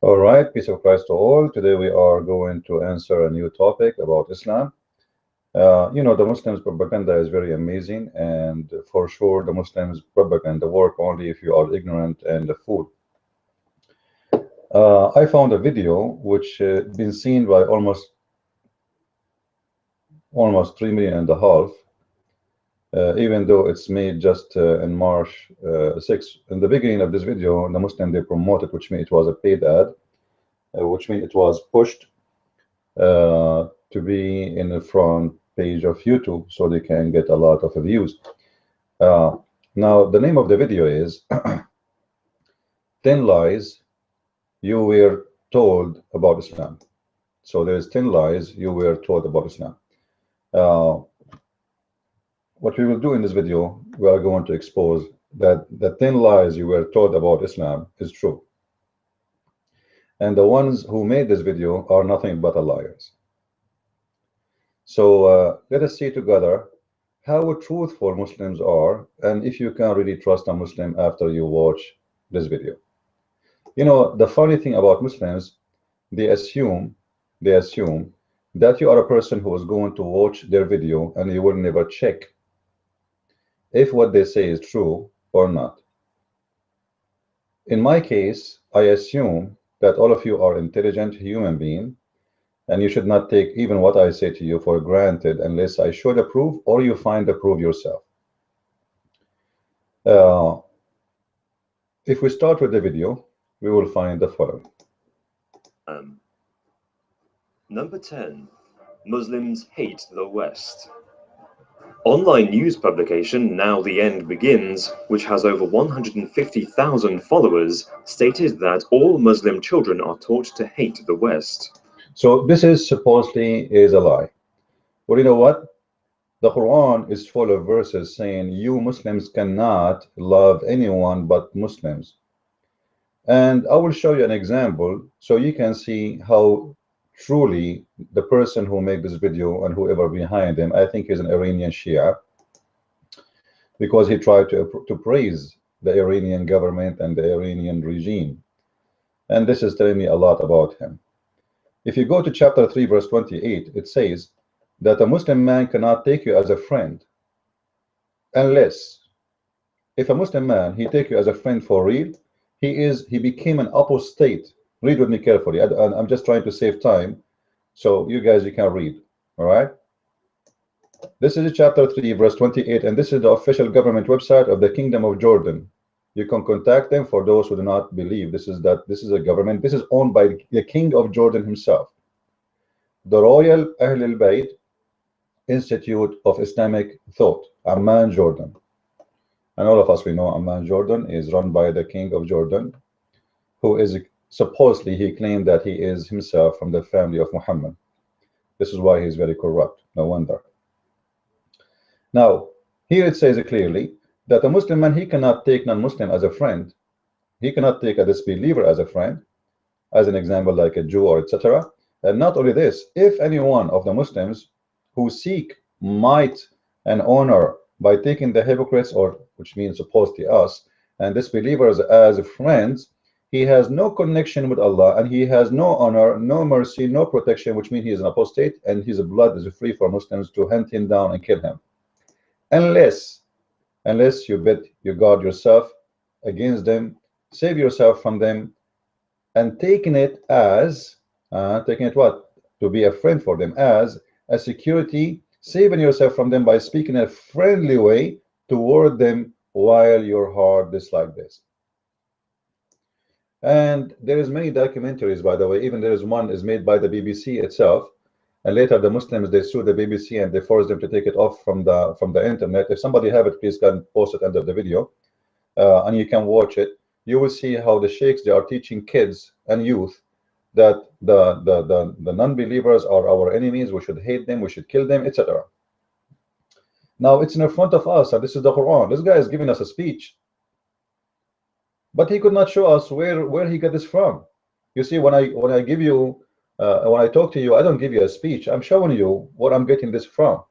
All right, peace of Christ to all. Today we are going to answer a new topic about Islam. The Muslims' propaganda is very amazing, and for sure, the Muslims' propaganda work only if you are ignorant and a fool. I found a video which been seen by almost 3.5 million, even though it's made just in March 6th. In the beginning of this video, the Muslim they promoted, which means it was a paid ad, which means it was pushed to be in the front page of YouTube so they can get a lot of views. Now, the name of the video is 10 Lies You Were Told About Islam. So there's 10 lies you were told about Islam. What we will do in this video, we are going to expose that the 10 lies you were told about Islam is true. And the ones who made this video are nothing but liars. So let us see together how truthful Muslims are, and if you can really trust a Muslim after you watch this video. You know, the funny thing about Muslims, they assume that you are a person who is going to watch their video and you will never check if what they say is true or not. In my case, I assume that all of you are intelligent human beings, and you should not take even what I say to you for granted unless I show the proof or you find the proof yourself. If we start with the video, we will find the following. Number 10. Muslims hate the West. Online news publication Now the End Begins, which has over 150,000 followers, stated that all Muslim children are taught to hate the West. So this is supposedly is a lie. Well, you know what? The Quran is full of verses saying you Muslims cannot love anyone but Muslims. And I will show you an example so you can see how truly the person who made this video and whoever behind him, I think is an Iranian Shia, because he tried to praise the Iranian government and the Iranian regime. And this is telling me a lot about him. If you go to chapter 3 verse 28, it says that a Muslim man cannot take you as a friend unless, if a Muslim man he take you as a friend for real, he became an apostate. Read with me carefully. I'm just trying to save time so you guys you can read. All right, this is chapter 3 verse 28, and this is the official government website of the Kingdom of Jordan. You can contact them for those who do not believe this is a government. This is owned by the King of Jordan himself, the Royal Ahl al-Bayt Institute of Islamic Thought, Amman, Jordan. And all of us we know Amman, Jordan is run by the King of Jordan, who is supposedly, he claimed that he is himself from the family of Muhammad. This is why he's very corrupt, no wonder. Now here it says clearly that a Muslim man, he cannot take non-Muslim as a friend. He cannot take a disbeliever as a friend, as an example like a Jew or etc. And not only this, if any one of the Muslims who seek might and honor by taking the hypocrites, or which means supposedly us, and disbelievers as friends, he has no connection with Allah, and he has no honor, no mercy, no protection, which means he is an apostate, and his blood is free for Muslims to hunt him down and kill him, unless you guard yourself against them, save yourself from them, and taking it what? To be a friend for them, as a security, saving yourself from them by speaking in a friendly way toward them while your heart is like this. And there is many documentaries, by the way. Even there is one is made by the BBC itself, and later the Muslims they sue the BBC and they force them to take it off from the internet. If somebody have it, please can post it under the video, and you can watch it. You will see how the sheikhs they are teaching kids and youth that the non-believers are our enemies, we should hate them, we should kill them, etc. Now it's in front of us, and this is the Quran. This guy is giving us a speech, but he could not show us where he got this from. You see, when I give you when I talk to you, I don't give you a speech, I'm showing you where I'm getting this from.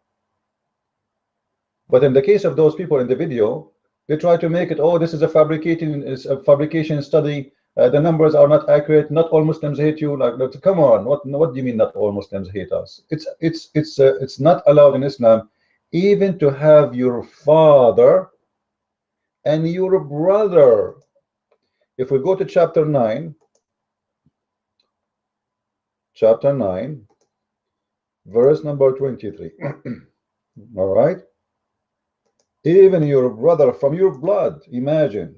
But in the case of those people in the video, they try to make it, oh, this is a fabrication study The numbers are not accurate. Not all Muslims hate you. Like, come on, what do you mean not all Muslims hate us? It's not allowed in Islam even to have your father and your brother. If we go to chapter 9, verse number 23. All right, even your brother from your blood. Imagine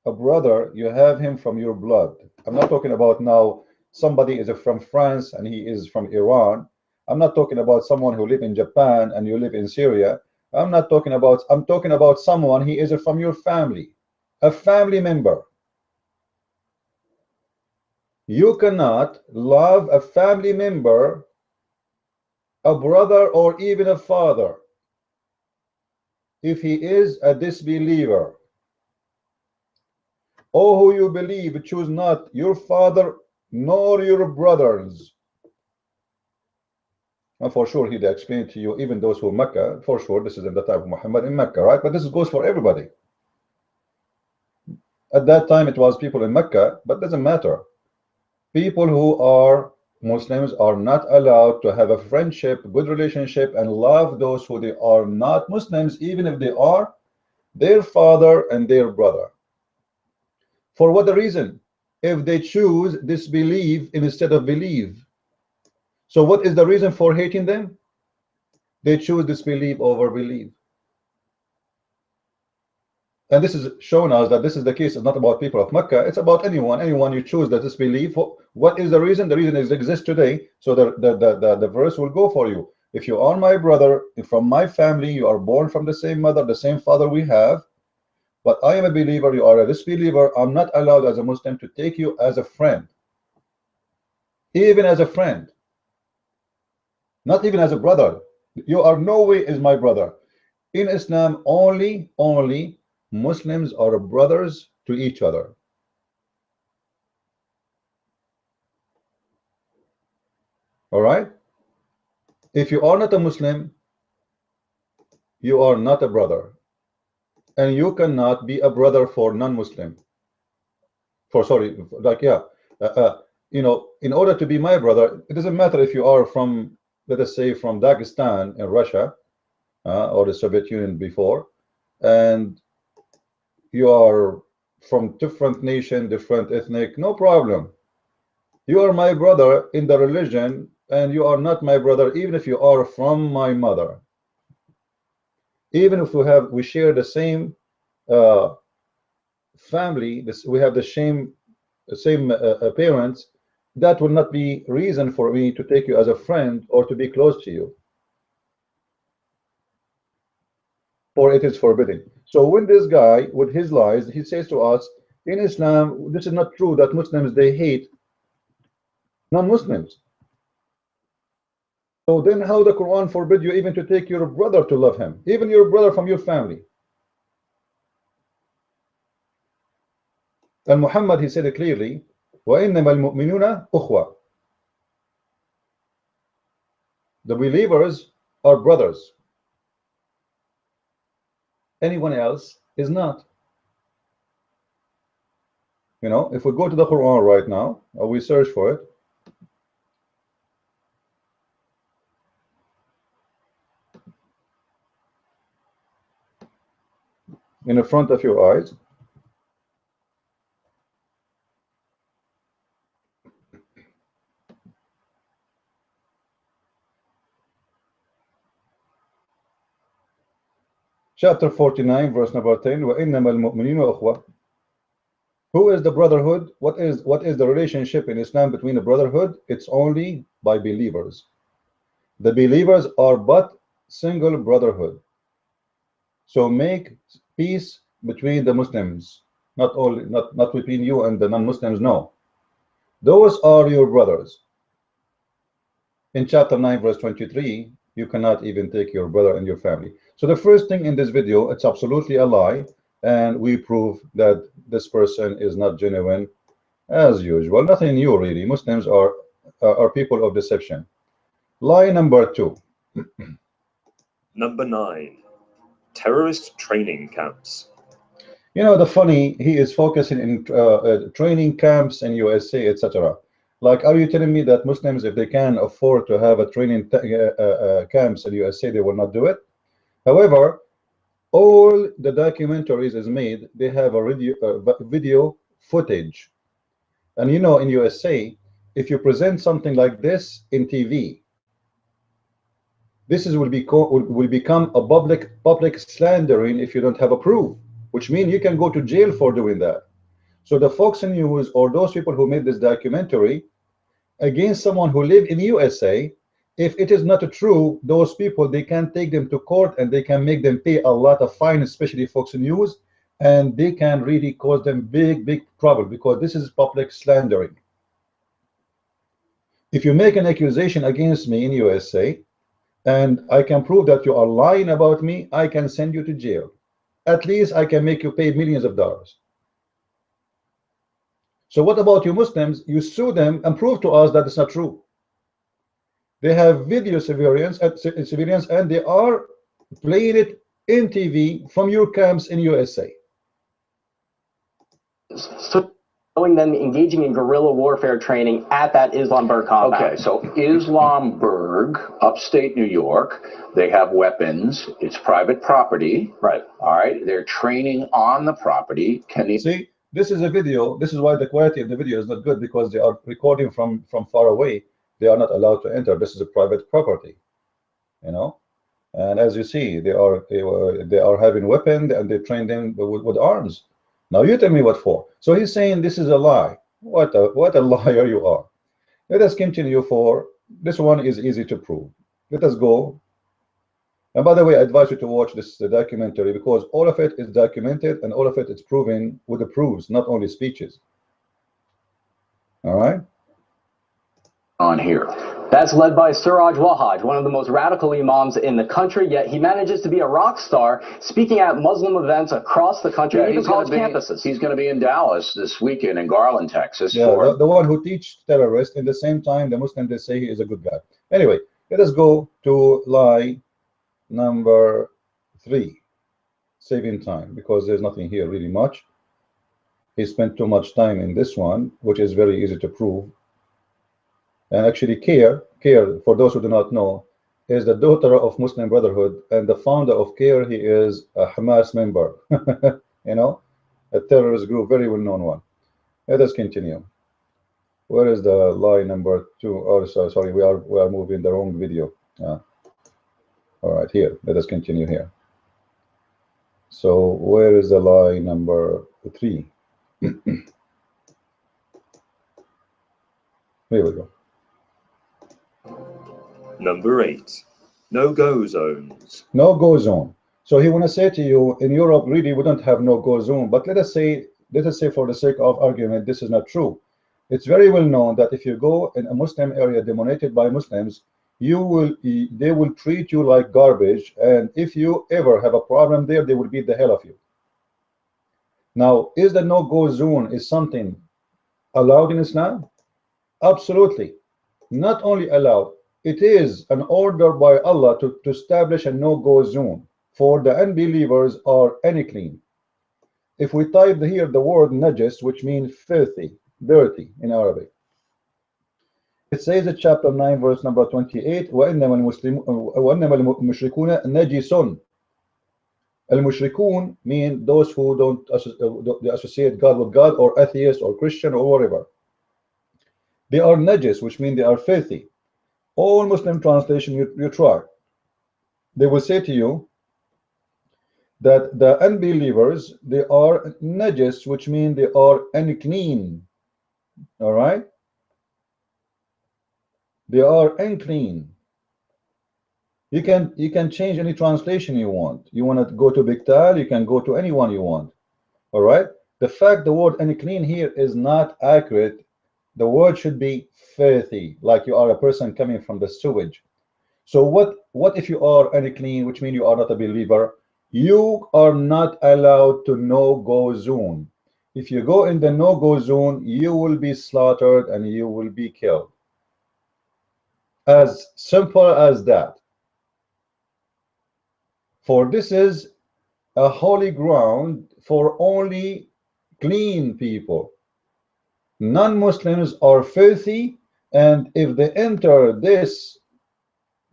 a brother, you have him from your blood. I'm not talking about now somebody is from France and he is from Iran. I'm not talking about someone who live in Japan and you live in Syria. I'm talking about someone, he is from your family, a family member. You cannot love a family member, a brother, or even a father if he is a disbeliever. O who you believe, choose not your father nor your brothers. And for sure, he'd explain to you, even those who Mecca, for sure, this is in the time of Muhammad in Mecca, right? But this goes for everybody. At that time, it was people in Mecca, but doesn't matter. People who are Muslims are not allowed to have a friendship, good relationship, and love those who they are not Muslims, even if they are their father and their brother. For what reason? If they choose disbelieve instead of believe. So what is the reason for hating them? They choose disbelieve over believe. And this is showing us that this is the case. It's not about people of Mecca. It's about anyone you choose that disbelieve. What is the reason? The reason is exists today. So the verse will go for you. If you are my brother from my family, you are born from the same mother, the same father we have, but I am a believer, you are a disbeliever, I'm not allowed as a Muslim to take you as a friend. Even as a friend. Not even as a brother. You are no way is my brother. In Islam, only Muslims are brothers to each other. All right? If you are not a Muslim, you are not a brother. And you cannot be a brother for non-Muslim. You know, in order to be my brother, it doesn't matter if you are from, let us say, from Dagestan in Russia or the Soviet Union before, and you are from different nation, different ethnic, no problem. You are my brother in the religion, and you are not my brother even if you are from my mother. Even if we share the same family, we have the same parents, that will not be reason for me to take you as a friend or to be close to you, for it is forbidden. So when this guy with his lies, he says to us, in Islam, this is not true that Muslims, they hate non-Muslims. So then how the Quran forbid you even to take your brother to love him, even your brother from your family? And Muhammad, he said it clearly, وَإِنَّمَا الْمُؤْمِنُونَ أُخْوَةٌ. The believers are brothers. Anyone else is not. You know, if we go to the Quran right now, or we search for it, in the front of your eyes, chapter 49, verse number 10, وَإِنَّمَا الْمُؤْمِنِينَ أُخْوَةٌ. Who is the brotherhood? What is the relationship in Islam between the brotherhood? It's only by believers. The believers are but single brotherhood. So make peace between the Muslims, not between you and the non-Muslims. No, those are your brothers. In chapter 9, verse 23, you cannot even take your brother and your family. So the first thing in this video, it's absolutely a lie, and we prove that this person is not genuine as usual. Nothing new really. Muslims are people of deception. Lie number 2. Number 9, terrorist training camps. You know, the funny, he is focusing in training camps in USA, etc. Like, are you telling me that Muslims, if they can afford to have a training camps in USA, they will not do it? However, all the documentaries is made, they have a video footage. And you know, in USA, if you present something like this in TV, this is will become a public slandering if you don't have a proof, which means you can go to jail for doing that. So the Fox News or those people who made this documentary against someone who live in USA, if it is not true, those people, they can take them to court and they can make them pay a lot of fine, especially Fox News, and they can really cause them big trouble because this is public slandering. If you make an accusation against me in USA and I can prove that you are lying about me, I can send you to jail. At least I can make you pay millions of dollars. So what about you Muslims? You sue them and prove to us that it's not true. They have video surveillance and they are playing it in TV from your camps in USA. So showing them engaging in guerrilla warfare training at that Islamberg compound. Okay, so Islamberg, upstate New York, they have weapons. It's private property. Right. All right. They're training on the property. Can they see? This is a video. This is why the quality of the video is not good, because they are recording from far away. They are not allowed to enter. This is a private property, you know. And as you see, they are having weapons and they train them with arms. Now you tell me what for. So he's saying this is a lie. What a liar you are. Let us continue. For this one is easy to prove. Let us go. And by the way, I advise you to watch this documentary, because all of it is documented and all of it is proven with the proofs, not only speeches. All right. on here? That's led by Suraj Wahaj, one of the most radical imams in the country, yet he manages to be a rock star, speaking at Muslim events across the country, and even college campuses. He's going to be in Dallas this weekend, in Garland, Texas. Yeah, the one who teaches terrorists, in the same time the Muslims, they say he is a good guy. Anyway, let us go to lie number 3, saving time, because there's nothing here really much. He spent too much time in this one, which is very easy to prove. And actually, CARE, for those who do not know, is the daughter of Muslim Brotherhood, and the founder of CARE, he is a Hamas member. You know, a terrorist group, very well-known one. Let us continue. Where is the lie number 2? Oh, sorry, we are moving the wrong video. All right, here. Let us continue here. So where is the lie number 3? Here we go. Number 8, no-go zones. No-go zone. So he want to say to you, in Europe, really, we don't have no-go zone. But let us say for the sake of argument, this is not true. It's very well known that if you go in a Muslim area dominated by Muslims, they will treat you like garbage. And if you ever have a problem there, they will beat the hell of you. Now, is the no-go zone is something allowed in Islam? Absolutely. Not only allowed, it is an order by Allah to establish a no-go zone for the unbelievers or unclean. If we type here the word najis, which means filthy, dirty in Arabic, it says in chapter 9, verse number 28, وَإِنَّمَا الْمُشْرِكُونَ نَجِسٌ. Al-mushrikun mean those who don't associate God with God, or atheist or Christian or whatever. They are najis, which means they are filthy. All Muslim translation you try, they will say to you that the unbelievers, they are najis, which means they are unclean. All right, they are unclean. You can change any translation you want. You want to go to Biktal, you can go to anyone you want. All right, the fact the word unclean here is not accurate. The word should be filthy, like you are a person coming from the sewage. So what if you are unclean, which means you are not a believer? You are not allowed to no-go zone. If you go in the no-go zone, you will be slaughtered and you will be killed. As simple as that. For this is a holy ground for only clean people. Non-Muslims are filthy, and if they enter this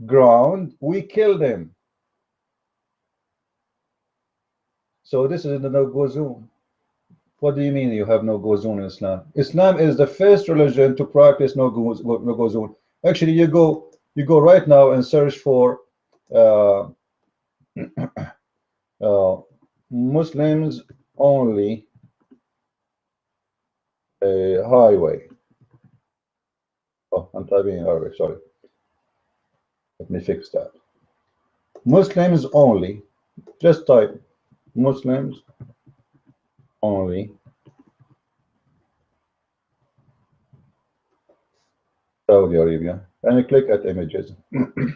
ground, we kill them. So this is the no-go zone. What do you mean you have no-go zone in Islam? Islam is the first religion to practice no-go zone. Actually, you go right now and search for Muslims only highway. Oh, I'm typing in Arabic, sorry. Let me fix that. Muslims only. Just type Muslims only Saudi Arabia, and you click at images. Do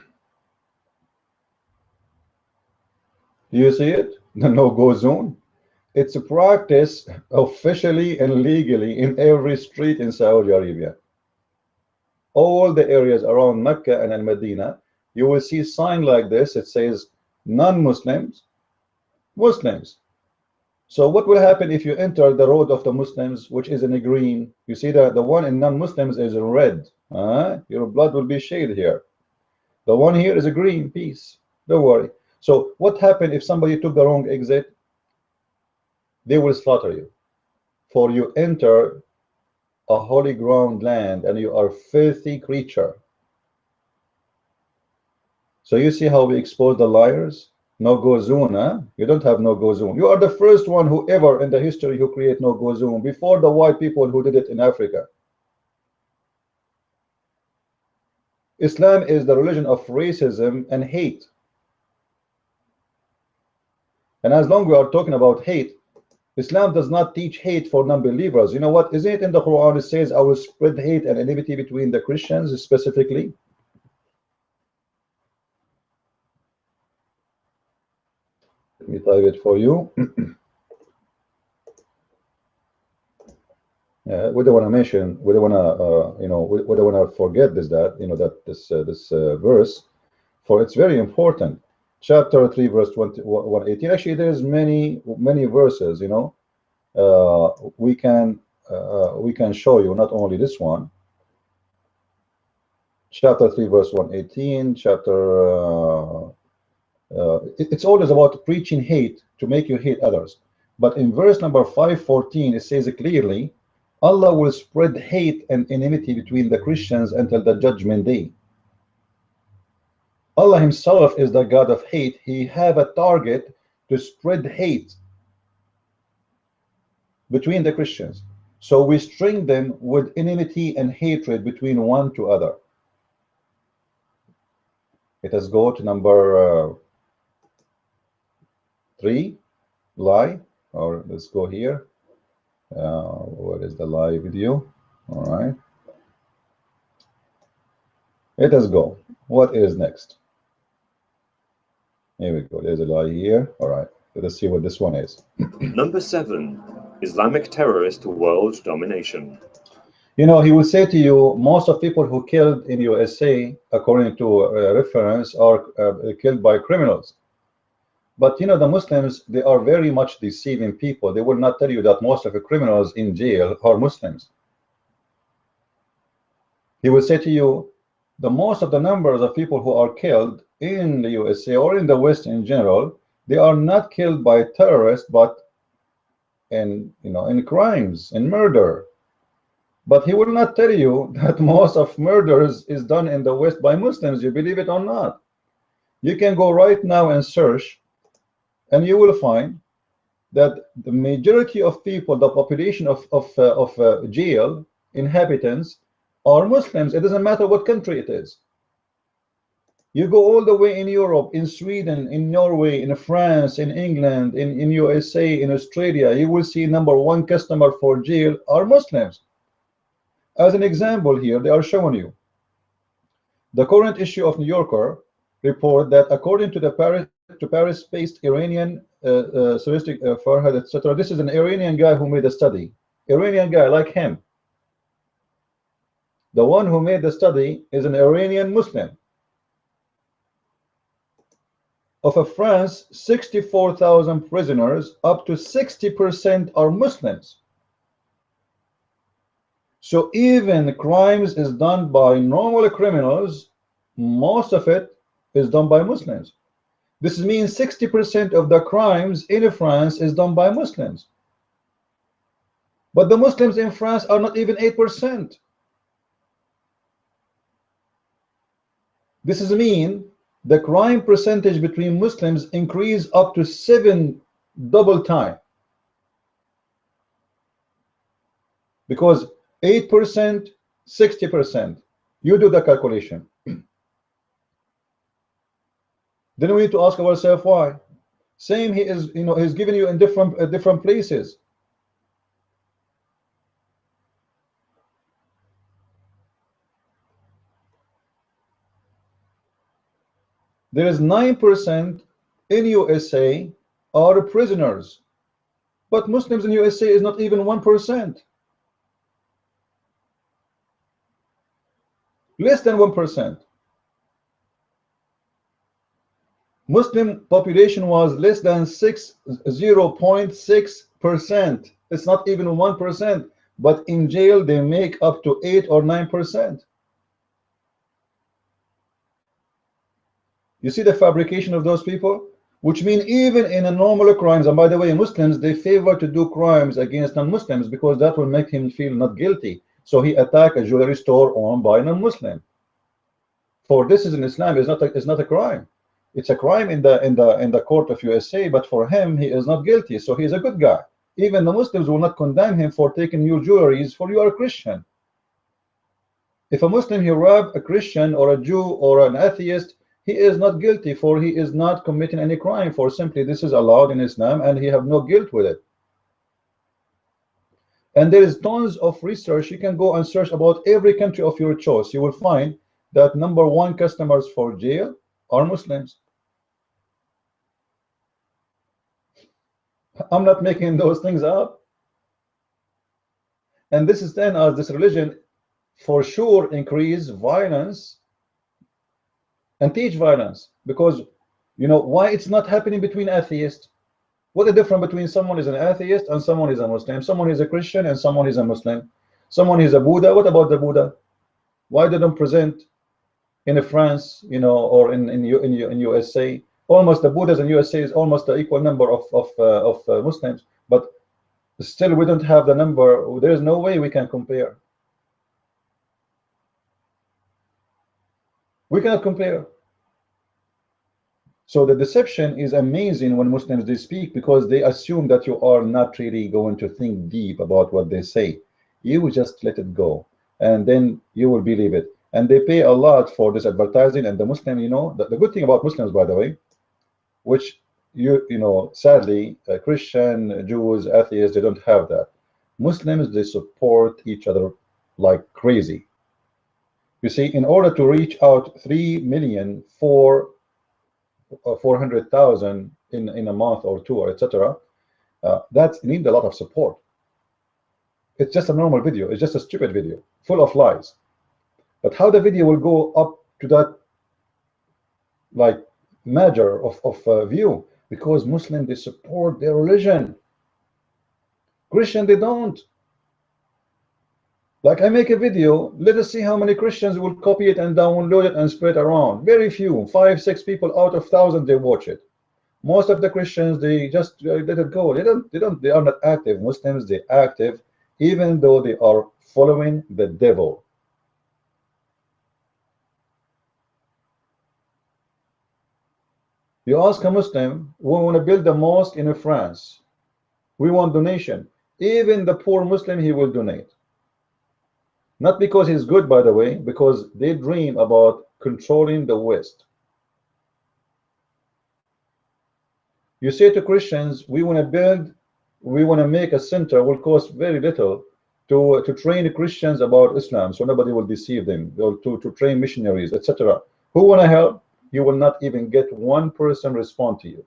you see it? The no-go zone. It's a practice officially and legally in every street in Saudi Arabia. All the areas around Mecca and Al-Medina, you will see a sign like this. It says non-Muslims, Muslims. So what will happen if you enter the road of the Muslims, which is in a green? You see that the one in non-Muslims is in red. Your blood will be shed here. The one here is a green piece. Don't worry. So what happened if somebody took the wrong exit? They will slaughter you. For you enter a holy ground land and you are a filthy creature. So you see how we expose the liars? No-go zone, huh? You don't have no-go zone. You are the first one who ever in the history who create no-go zone before the white people who did it in Africa. Islam is the religion of racism and hate. And as long as we are talking about hate, Islam does not teach hate for non-believers. You know what? Isn't it in the Quran it says, I will spread hate and enmity between the Christians specifically? Let me type it for you. We don't want to mention, we don't want to, we don't want to forget this, verse, for it's very important. Chapter 3, verse 118. Actually, there's many verses. We can show you not only this one. Chapter 3, verse 118. It's always about preaching hate to make you hate others. But in verse number 514, it says clearly, Allah will spread hate and enmity between the Christians until the judgment day. Allah himself is the God of hate. He have a target to spread hate between the Christians. So we string them with enmity and hatred between one to other. Let us go to number 3, lie, or let's go here. What is the live video? All right, let us go. What is next? Here we go. There's a lie here. All right, let us see what this one is. Number 7, Islamic terrorist world domination. He will say to you, most of people who killed in USA, according to reference, are killed by criminals. But the Muslims, they are very much deceiving people. They will not tell you that most of the criminals in jail are Muslims. He will say to you, the most of the numbers of people who are killed in the USA or in the West in general, they are not killed by terrorists, but in crimes, in murder. But he will not tell you that most of murders is done in the West by Muslims. You believe it or not? You can go right now and search, and you will find that the majority of people, the population of jail inhabitants, are Muslims. It doesn't matter what country it is. You go all the way in Europe, in Sweden, in Norway, in France, in England, in USA, in Australia, you will see number 1 customer for jail are Muslims. As an example here, they are showing you the current issue of New Yorker report that according to the Paris-based Iranian Farhad, etc. This is an Iranian guy who made a study. Iranian guy like him. The one who made the study is an Iranian Muslim. of France, 64,000 prisoners, up to 60% are Muslims. So even crimes is done by normal criminals, most of it is done by Muslims. This means 60% of the crimes in France is done by Muslims. But the Muslims in France are not even 8%. This is mean the crime percentage between Muslims increase up to 7 double time. Because 8%, 60%. You do the calculation. Then we need to ask ourselves why. Same he is, he's giving you in different places. There is 9% in USA are prisoners, but Muslims in USA is not even 1%. Less than 1%. Muslim population was less than 0.6%. It's not even 1%, but in jail they make up to 8 or 9%. You see the fabrication of those people, which mean even in a normal crimes, and by the way, Muslims, they favor to do crimes against non-Muslims because that will make him feel not guilty. So he attack a jewelry store owned by a non-Muslim. For this is in Islam is not a crime. It's a crime in the court of USA, but for him he is not guilty, so he is a good guy. Even the Muslims will not condemn him for taking your jewelries, for you are a Christian. If a Muslim he rob a Christian or a Jew or an atheist, he is not guilty, for he is not committing any crime, for simply this is allowed in Islam and he have no guilt with it. And there is tons of research. You can go and search about every country of your choice. You will find that #1 customers for jail are Muslims. I'm not making those things up. And this is then as this religion for sure increase violence and teach violence, because why it's not happening between atheists. What the difference between someone is an atheist and someone is a Muslim? Someone is a Christian and someone is a Muslim. Someone is a Buddha. What about the Buddha? Why they don't present in France, or in USA? Almost the Buddhas in USA is almost the equal number of Muslims, but still we don't have the number. There is no way we can compare. We cannot compare. So the deception is amazing when Muslims they speak, because they assume that you are not really going to think deep about what they say. You will just let it go, and then you will believe it. And they pay a lot for this advertising. And the Muslim, the good thing about Muslims, by the way, which sadly, Christian, Jews, atheists, they don't have that. Muslims, they support each other like crazy. You see, in order to reach out 3,400,000 in a month or two, or etc., that need a lot of support. It's just a normal video. It's just a stupid video full of lies. But how the video will go up to that like measure of view? Because Muslims, they support their religion. Christian, they don't. Like, I make a video, let us see how many Christians will copy it and download it and spread around. Very few, 5, 6 people out of 1,000 they watch it. Most of the Christians, they just let it go. They are not active. Muslims, they active, even though they are following the devil. You ask a Muslim, we want to build a mosque in France. We want donation. Even the poor Muslim, he will donate. Not because he's good, by the way, because they dream about controlling the West. You say to Christians, we want to make a center, will cost very little to train Christians about Islam, so nobody will deceive them, to train missionaries, etc. Who want to help? You will not even get one person respond to you.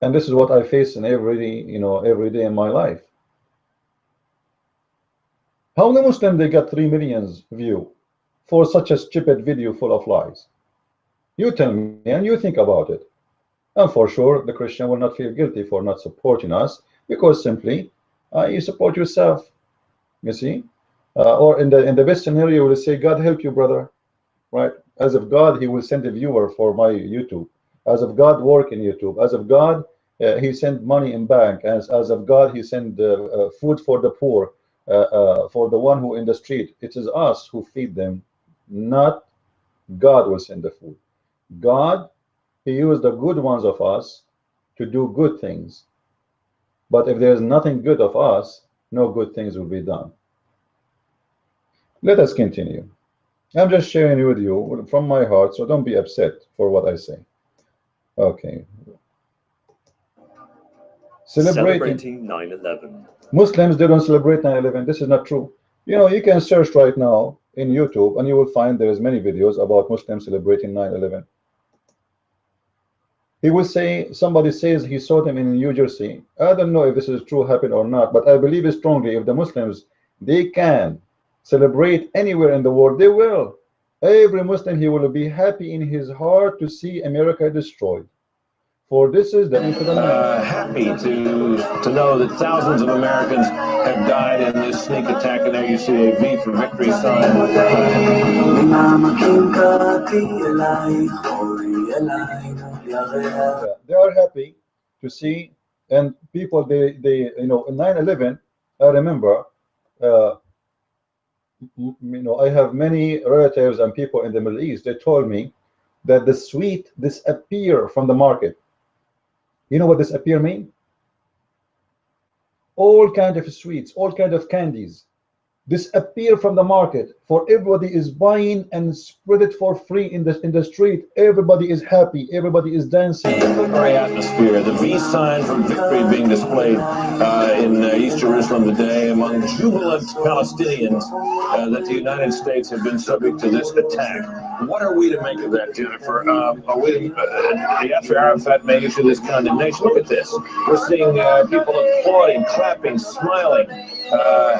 And this is what I face in every day in my life. How the Muslim they got 3 million view for such a stupid video full of lies? You tell me and you think about it. And for sure, the Christian will not feel guilty for not supporting us, because simply you support yourself. You see, or in the best scenario, you will say, "God help you, brother," right? As of God, He will send a viewer for my YouTube. As of God, work in YouTube. As of God, He sent money in bank. As of God, He sent food for the poor, for the one who in the street. It is us who feed them, not God will send the food. God, He used the good ones of us to do good things. But if there is nothing good of us, no good things will be done. Let us continue. I'm just sharing with you from my heart, so don't be upset for what I say. Okay. Celebrating 9/11. Muslims, they don't celebrate 9/11. This is not true. You know, you can search right now in YouTube and you will find there is many videos about Muslims celebrating 9/11. He will say, somebody says he saw them in New Jersey. I don't know if this is true, happened or not, but I believe strongly if the Muslims, they can celebrate anywhere in the world, they will. Every Muslim, he will be happy in his heart to see America destroyed. For this is the happy to know that thousands of Americans have died in this sneak attack, and there you see a V for victory sign. They are happy to see, and people, they you know, in 9/11, I remember, you know, I have many relatives and people in the Middle East. They told me that the sweet disappear from the market. You know what disappear mean? All kind of sweets, all kind of candies disappear from the market, for everybody is buying and spread it for free in the street. Everybody is happy, everybody is dancing. Very atmosphere, the V sign for victory being displayed in East Jerusalem today among jubilant Palestinians that the United States have been subject to this attack. What are we to make of that, Jennifer? Are we Yasser Arafat may issue this condemnation? Look at this. We're seeing people applauding, clapping, smiling,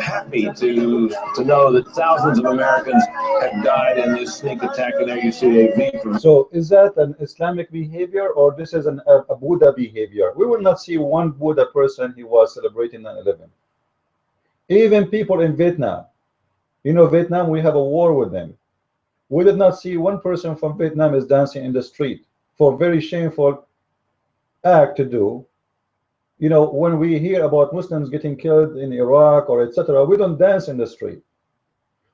happy to know that thousands of Americans have died in this sneak attack, and there you see a V. So is that an Islamic behavior, or this is a Buddha behavior? We will not see one Buddha person who was celebrating 9/11. Even people in Vietnam, you know, Vietnam, we have a war with them. We did not see one person from Vietnam is dancing in the street for very shameful act to do. You know, when we hear about Muslims getting killed in Iraq or etc., we don't dance in the street.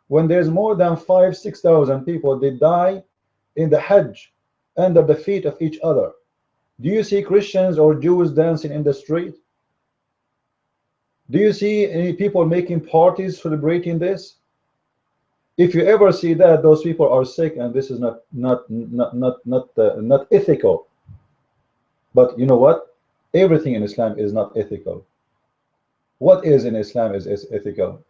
When there's more than 5,000–6,000 people, they die in the Hajj under the feet of each other. Do you see Christians or Jews dancing in the street? Do you see any people making parties celebrating this? If you ever see that, those people are sick, and this is not ethical. But you know what? Everything in Islam is not ethical. What is in Islam is ethical?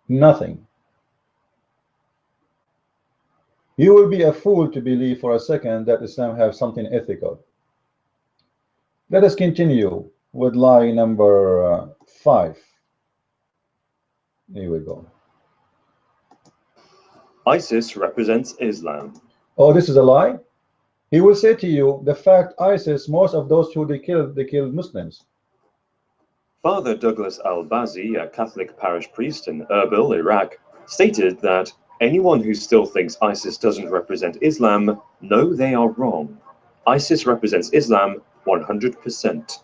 Nothing. You will be a fool to believe for a second that Islam has something ethical. Let us continue with lie number 5. Here we go. ISIS represents Islam. Oh, this is a lie? He will say to you, the fact ISIS, most of those who they killed Muslims. Father Douglas Al-Bazi, a Catholic parish priest in Erbil, Iraq, stated that anyone who still thinks ISIS doesn't represent Islam, no, they are wrong. ISIS represents Islam 100%.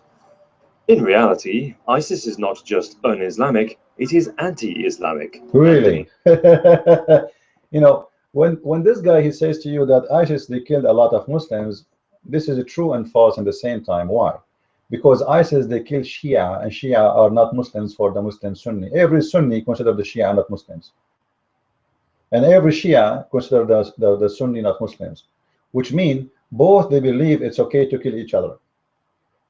In reality, ISIS is not just un-Islamic, it is anti-Islamic. Really? You know, when this guy, he says to you that ISIS, they killed a lot of Muslims, this is true and false at the same time. Why? Because ISIS, they kill Shia, and Shia are not Muslims for the Muslim Sunni. Every Sunni consider the Shia not Muslims, and every Shia consider the Sunni not Muslims, which mean both they believe it's okay to kill each other.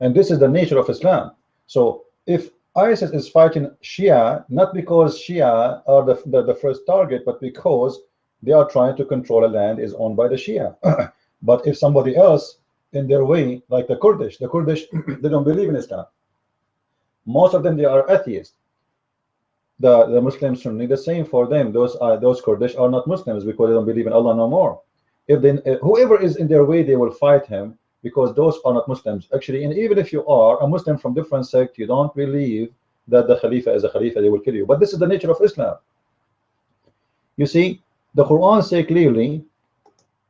And this is the nature of Islam. So if ISIS is fighting Shia, not because Shia are the first target, but because they are trying to control a land is owned by the Shia. But if somebody else in their way, like the Kurdish, they don't believe in Islam. Most of them, they are atheists. the Muslim Sunni, the same for them. Those Kurdish are not Muslims because they don't believe in Allah no more. If they, whoever is in their way, they will fight him because those are not Muslims. Actually, and even if you are a Muslim from different sect, you don't believe that the Khalifa is a Khalifa, they will kill you. But this is the nature of Islam. You see, the Quran says clearly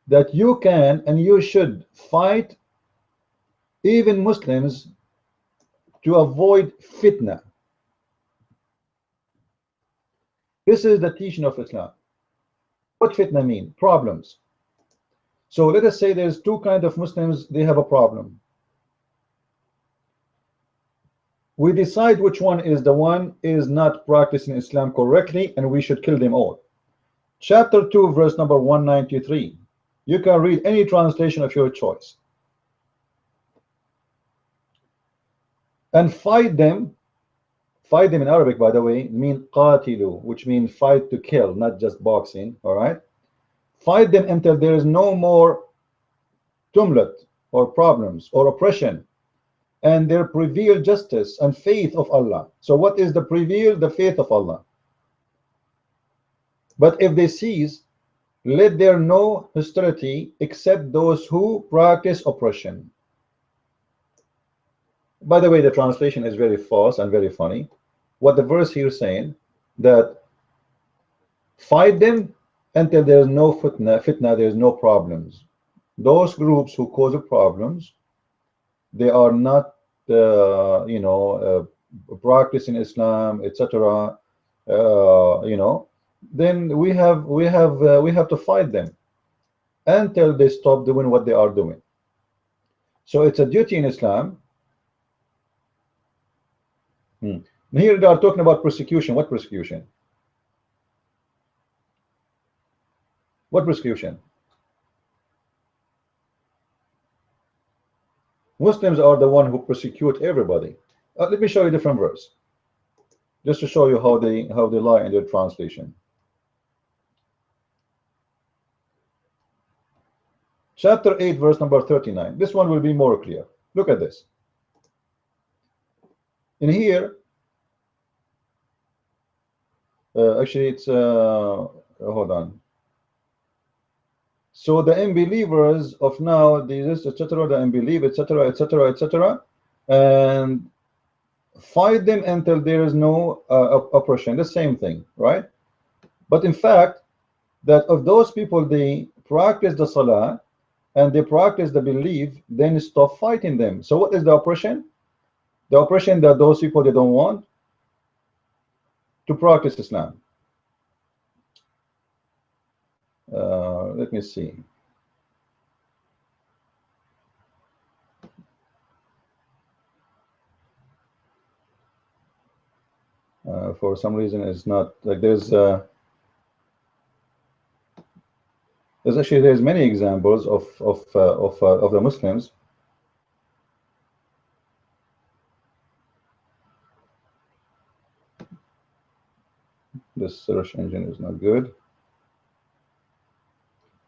that you can and you should fight even Muslims to avoid fitna. This is the teaching of Islam. What fitna mean? Problems. So let us say there's two kinds of Muslims, they have a problem. We decide which one is the one is not practicing Islam correctly, and we should kill them all. Chapter 2, verse number 193. You can read any translation of your choice. And fight them. Fight them in Arabic, by the way, mean qatilu, which means fight to kill, not just boxing. All right. Fight them until there is no more tumult or problems or oppression, and there prevail justice and faith of Allah. So what is the prevail? The faith of Allah. But if they cease, let there no hostility except those who practice oppression. By the way, the translation is very false and very funny. What the verse here is saying, that fight them until there is no fitna, there is no problems. Those groups who cause problems, they are not practicing Islam, etc. Then we have to fight them until they stop doing what they are doing. So it's a duty in Islam. Here they are talking about persecution. What persecution? What persecution? Muslims are the one who persecute everybody. Let me show you a different verse, just to show you how they lie in their translation. Chapter 8, verse number 39. This one will be more clear. Look at this. In here, actually, it's hold on. So the unbelievers of now, this, etc., the unbelief, etc., etc., etc., and fight them until there is no oppression. The same thing, right? But in fact, that of those people, they practice the salah and they practice the belief, then stop fighting them. So what is the oppression? The oppression that those people, they don't want to practice Islam. Let me see. For some reason, it's not like there's many examples of the Muslims. This search engine is not good.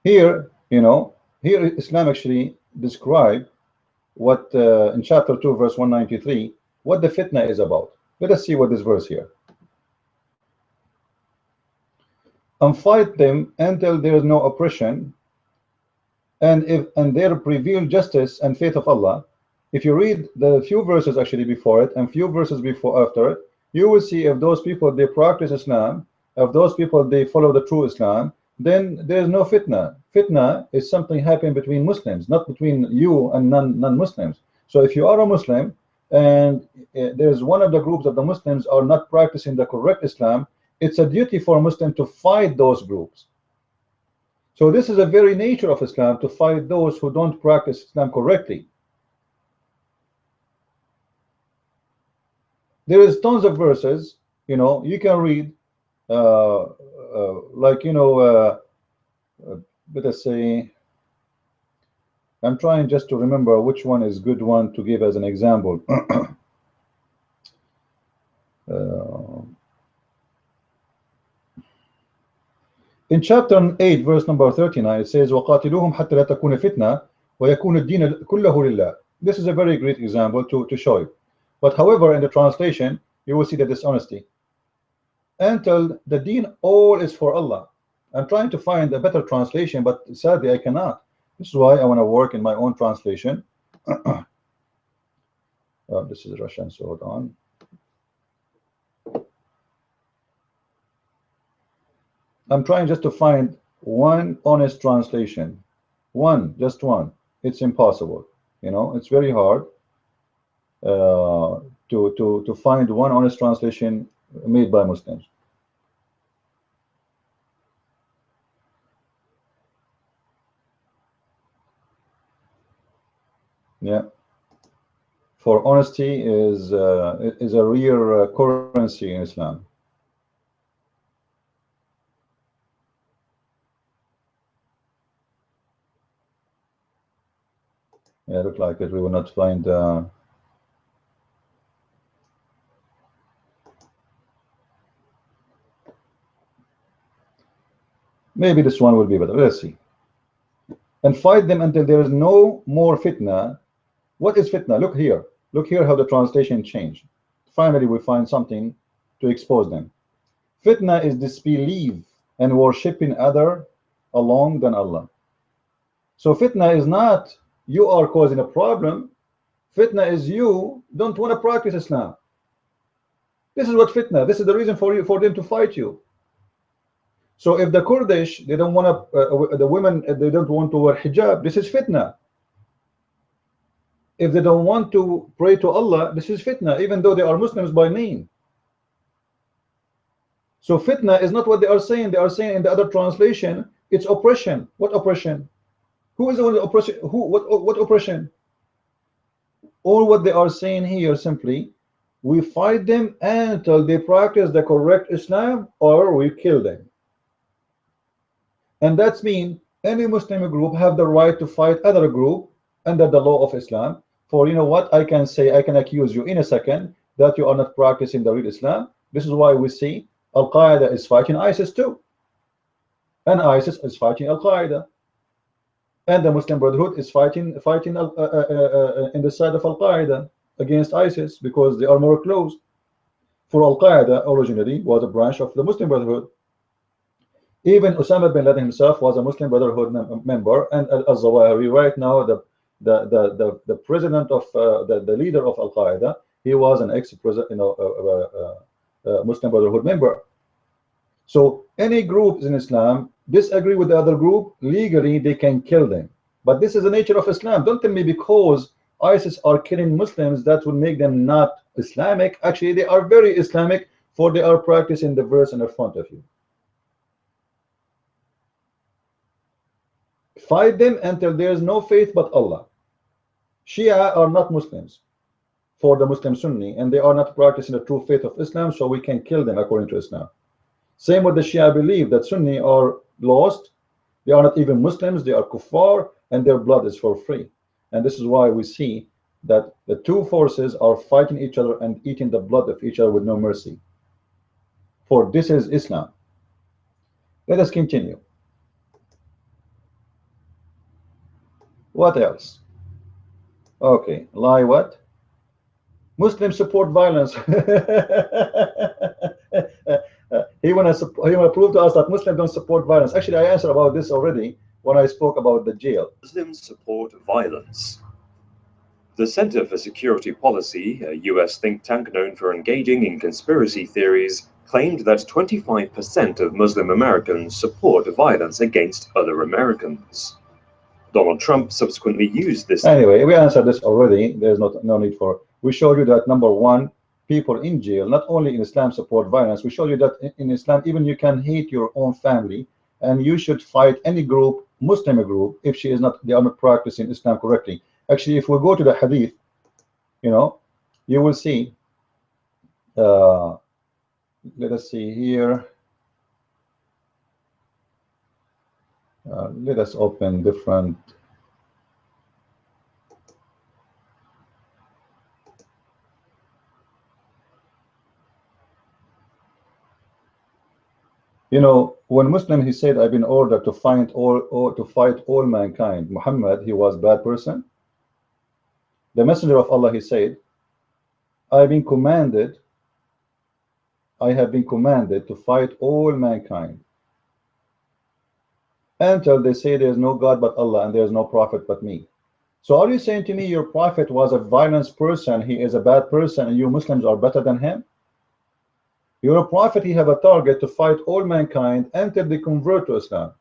Here, here Islam actually describe what in chapter 2, verse 193, what the fitna is about. Let us see what this verse here. And fight them until there is no oppression, and there prevail justice and faith of Allah. If you read the few verses actually before it and few verses after it, you will see if those people, they practice Islam, if those people, they follow the true Islam, then there is no fitna. Fitna is something happening between Muslims, not between you and non-Muslims. So if you are a Muslim and there's one of the groups of the Muslims are not practicing the correct Islam, it's a duty for a Muslim to fight those groups. So this is a very nature of Islam, to fight those who don't practice Islam correctly. There is tons of verses, you can read, like, let us say, I'm trying just to remember which one is good one to give as an example. In chapter 8, verse number 39, it says, وَقَاتِلُوهُمْ حَتَّى لَا تَكُونَ فِتْنَةً وَيَكُونَ الدِّينَ كُلَّهُ لِلَّهِ. This is a very great example to show you. But however, in the translation, you will see the dishonesty. until the deen all is for Allah. I'm trying to find a better translation, but sadly I cannot. This is why I want to work in my own translation. This is Russian, so hold on. I'm trying just to find one honest translation. One, just one. It's impossible. You know, it's very hard to find one honest translation made by Muslims. Yeah, for honesty is a rare currency in Islam. Yeah, look like it. We will not find. Maybe this one will be better. Let's see. And fight them until there is no more fitna. What is fitna? Look here. Look here how the translation changed. Finally, we find something to expose them. Fitna is disbelief and worshipping other along than Allah. So fitna is not you are causing a problem. Fitna is you don't want to practice Islam. This is what fitna. This is the reason for them to fight you. So if the Kurdish, they don't want to, the women, they don't want to wear hijab, this is fitna. If they don't want to pray to Allah, this is fitna, even though they are Muslims by name. So fitna is not what they are saying. They are saying in the other translation, it's oppression. What oppression? Who is the one oppression? Who? What oppression? All what they are saying here simply, we fight them until they practice the correct Islam, or we kill them. And that's mean any Muslim group have the right to fight other group under the law of Islam. For you know what, I can say, I can accuse you in a second that you are not practicing the real Islam. This is why we see Al-Qaeda is fighting ISIS too, and ISIS is fighting Al-Qaeda, and the Muslim Brotherhood is fighting in the side of Al-Qaeda against ISIS, because they are more close. For Al-Qaeda originally was a branch of the Muslim Brotherhood. Even Osama bin Laden himself was a Muslim Brotherhood member, and Al-Zawahiri right now, the president of the leader of Al-Qaeda, he was an ex-president, Muslim Brotherhood member. So any group in Islam disagree with the other group, legally they can kill them. But this is the nature of Islam. Don't tell me because ISIS are killing Muslims that will make them not Islamic. Actually, they are very Islamic, for they are practicing the verse in the front of you. Fight them until there is no faith but Allah. Shia are not Muslims for the Muslim Sunni, and they are not practicing the true faith of Islam, so we can kill them according to Islam. Same with the Shia believe that Sunni are lost. They are not even Muslims, they are kuffar, and their blood is for free. And this is why we see that the two forces are fighting each other and eating the blood of each other with no mercy. For this is Islam. Let us continue. What else? Okay, lie what? Muslims support violence. He wanna prove to us that Muslims don't support violence. Actually, I answered about this already when I spoke about the jail. Muslims support violence. The Center for Security Policy, a US think tank known for engaging in conspiracy theories, claimed that 25% of Muslim Americans support violence against other Americans. Donald Trump subsequently used this. Anyway, we answered this already. There's no need for. We showed you that number one, people in jail, not only in Islam, support violence. We showed you that in Islam, even you can hate your own family, and you should fight any group, Muslim group, if they are not practicing Islam correctly. Actually, if we go to the Hadith, you will see. Let us see here. Let us open different. When Muslim, he said, I've been ordered to fight all mankind. Muhammad, he was a bad person. The Messenger of Allah, he said, I've been commanded I have been commanded to fight all mankind until they say there is no God but Allah and there is no prophet but me. So are you saying to me your prophet was a violent person, he is a bad person, and you Muslims are better than him? Your prophet, he have a target to fight all mankind until they convert to Islam.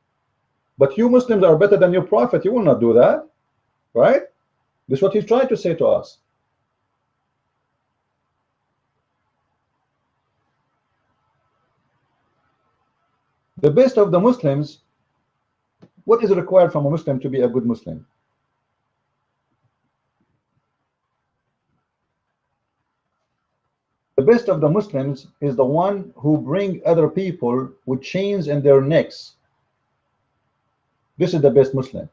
But you Muslims are better than your prophet. You will not do that, right? This is what he's trying to say to us. The best of the Muslims, what is required from a Muslim to be a good Muslim? The best of the Muslims is the one who bring other people with chains in their necks. This is the best Muslim.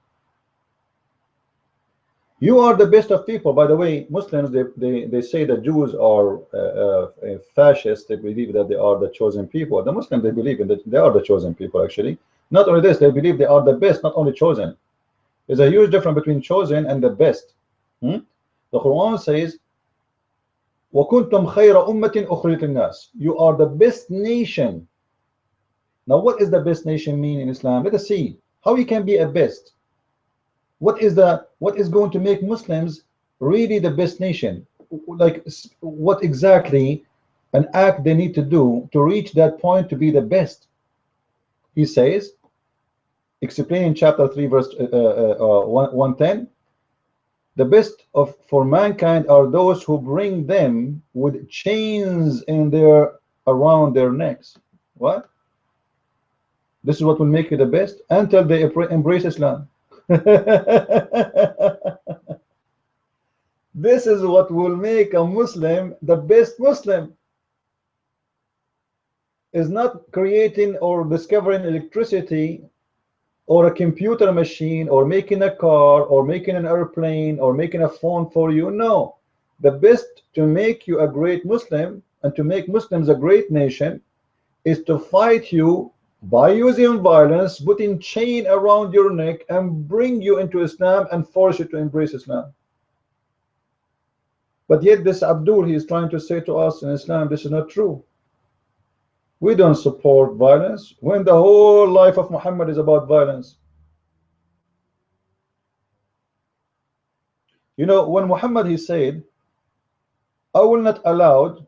You are the best of people. By the way, Muslims, they say that Jews are fascists. They believe that they are the chosen people. The Muslims, they believe in that they are the chosen people, actually. Not only this, they believe they are the best, not only chosen. There's a huge difference between chosen and the best. The Quran says, وَكُنْتُمْ خَيْرَ أُمَّةٍ أُخْرِجَتْ لِلنَّاسِ. You are the best nation. Now, what is the best nation mean in Islam? Let us see how you can be a best. What is going to make Muslims really the best nation? Like, what exactly an act they need to do to reach that point to be the best? He says, explaining chapter 3 verse 110, the best for mankind are those who bring them with chains around their necks. What? This is what will make you the best until they embrace Islam. This is what will make a Muslim the best Muslim. Is not creating or discovering electricity or a computer machine or making a car or making an airplane or making a phone for you. No, the best to make you a great Muslim and to make Muslims a great nation is to fight you by using violence, putting chain around your neck and bring you into Islam and force you to embrace Islam. But yet this Abdul, he is trying to say to us in Islam, this is not true. We don't support violence when the whole life of Muhammad is about violence. You know, when Muhammad, he said, I will not allow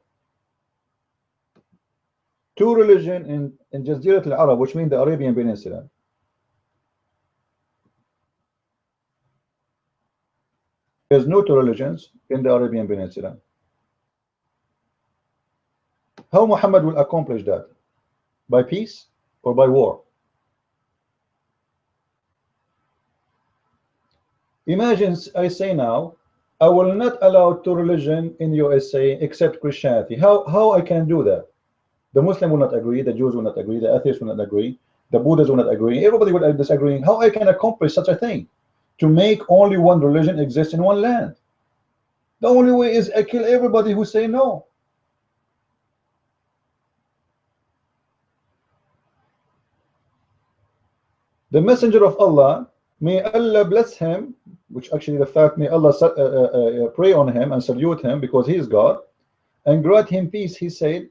two religions in Jazirat al-Arab, which means the Arabian Peninsula. There's no two religions in the Arabian Peninsula. How Muhammad will accomplish that? By peace or by war? Imagine I say now, I will not allow two religions in USA except Christianity. How I can do that? The Muslim will not agree, the Jews will not agree, the atheists will not agree, the Buddhists will not agree, everybody will disagree. How I can accomplish such a thing? To make only one religion exist in one land. The only way is I kill everybody who say no. The messenger of Allah, may Allah bless him, which actually the fact, may Allah pray on him and salute him because he is God, and grant him peace, he said,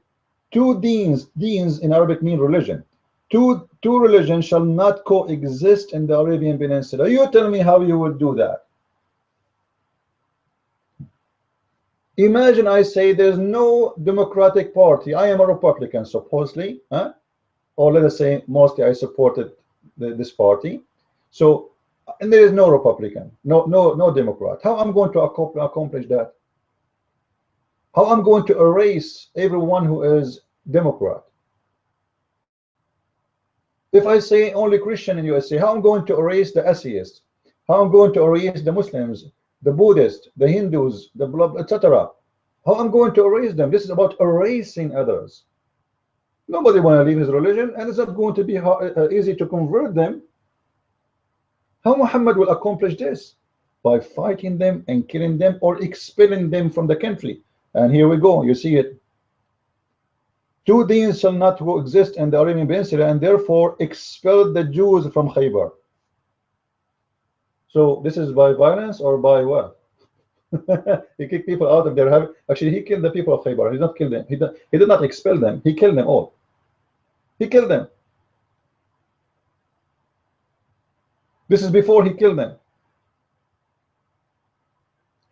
two deens in Arabic mean religion. Two religions shall not coexist in the Arabian Peninsula. You tell me how you will do that. Imagine I say there's no Democratic Party. I am a Republican, supposedly, or let us say mostly I supported this party. So, and there is no Republican, no Democrat. How I'm going to accomplish that? How I'm going to erase everyone who is Democrat? If I say only Christian in USA, how I'm going to erase the atheists? How I'm going to erase the Muslims, the Buddhists, the Hindus, the blah, etc. How I'm going to erase them? This is about erasing others. Nobody want to leave his religion, and it's not going to be easy to convert them. How Muhammad will accomplish this? By fighting them and killing them or expelling them from the country. And here we go, you see it. Two deens shall not coexist in the Arabian Peninsula, and therefore expel the Jews from Khaybar. So this is by violence or by what? He kicked people out of their habit. Actually, he killed the people of Khaybar. He did not kill them. He did not expel them. He killed them all. He killed them. This is before he killed them.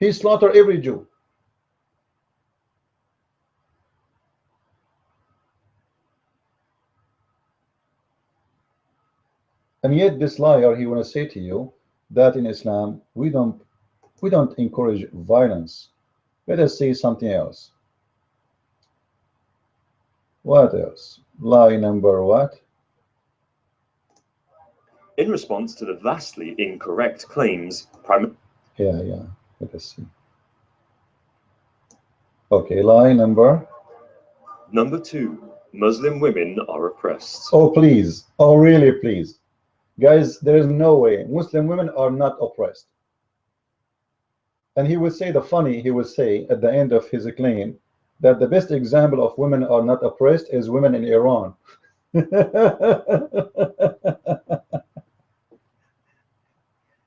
He slaughtered every Jew. And yet this liar, he want to say to you that in Islam we don't encourage violence. Let us say something else. What else? Lie number what? In response to the vastly incorrect claims, Yeah. Let us see. Okay, lie number 2, Muslim women are oppressed. Oh, please. Oh, really, please. Guys, there is no way. Muslim women are not oppressed. And he would say he would say at the end of his claim that the best example of women are not oppressed is women in Iran.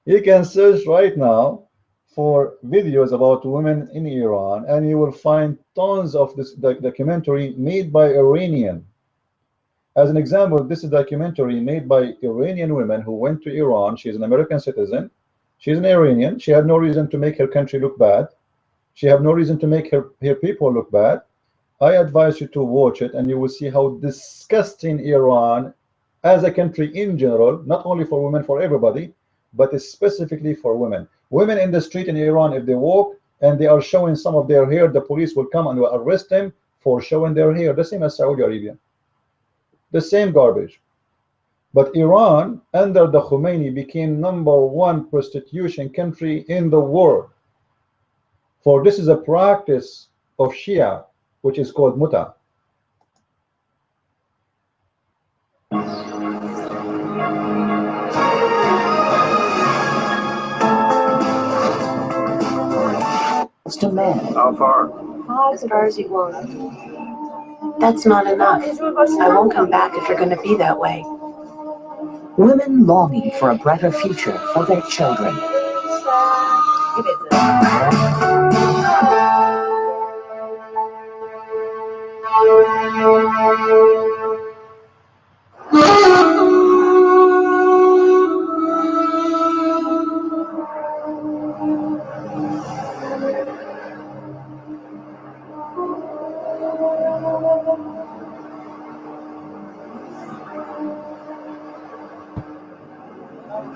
You can search right now for videos about women in Iran, and you will find tons of this documentary made by Iranian. As an example, this is a documentary made by Iranian women who went to Iran. She's an American citizen. She's an Iranian. She had no reason to make her country look bad. She had no reason to make her people look bad. I advise you to watch it, and you will see how disgusting Iran as a country in general, not only for women, for everybody, but specifically for women. Women in the street in Iran, if they walk and they are showing some of their hair, the police will come and will arrest them for showing their hair. The same as Saudi Arabia. The same garbage. But Iran, under the Khomeini, became #1 prostitution country in the world. For this is a practice of Shia, which is called muta. To man. How far? As far as you want. That's not enough. I won't come back if you're going to be that way. Women longing for a brighter future for their children.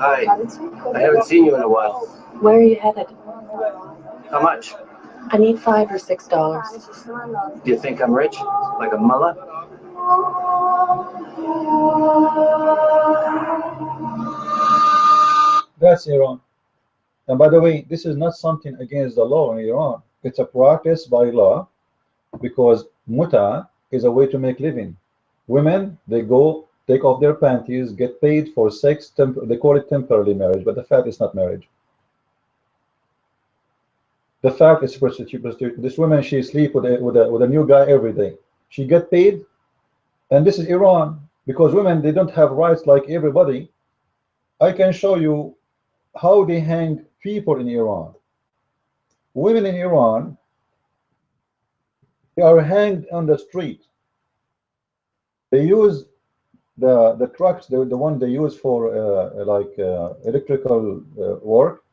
Hi. I haven't seen you in a while. Where are you headed? How much? I need $5 or $6. Do you think I'm rich? Like a mullah? That's Iran. And by the way, this is not something against the law in Iran. It's a practice by law, because muta is a way to make living. Women, they go take off their panties, get paid for sex. They call it temporary marriage, but the fact is not marriage. The fact is prostitute. This woman, she sleep with a new guy every day. She get paid, and this is Iran, because women, they don't have rights like everybody. I can show you how they hang people in Iran. Women in Iran, they are hanged on the street. They use the trucks, the one they use for electrical work.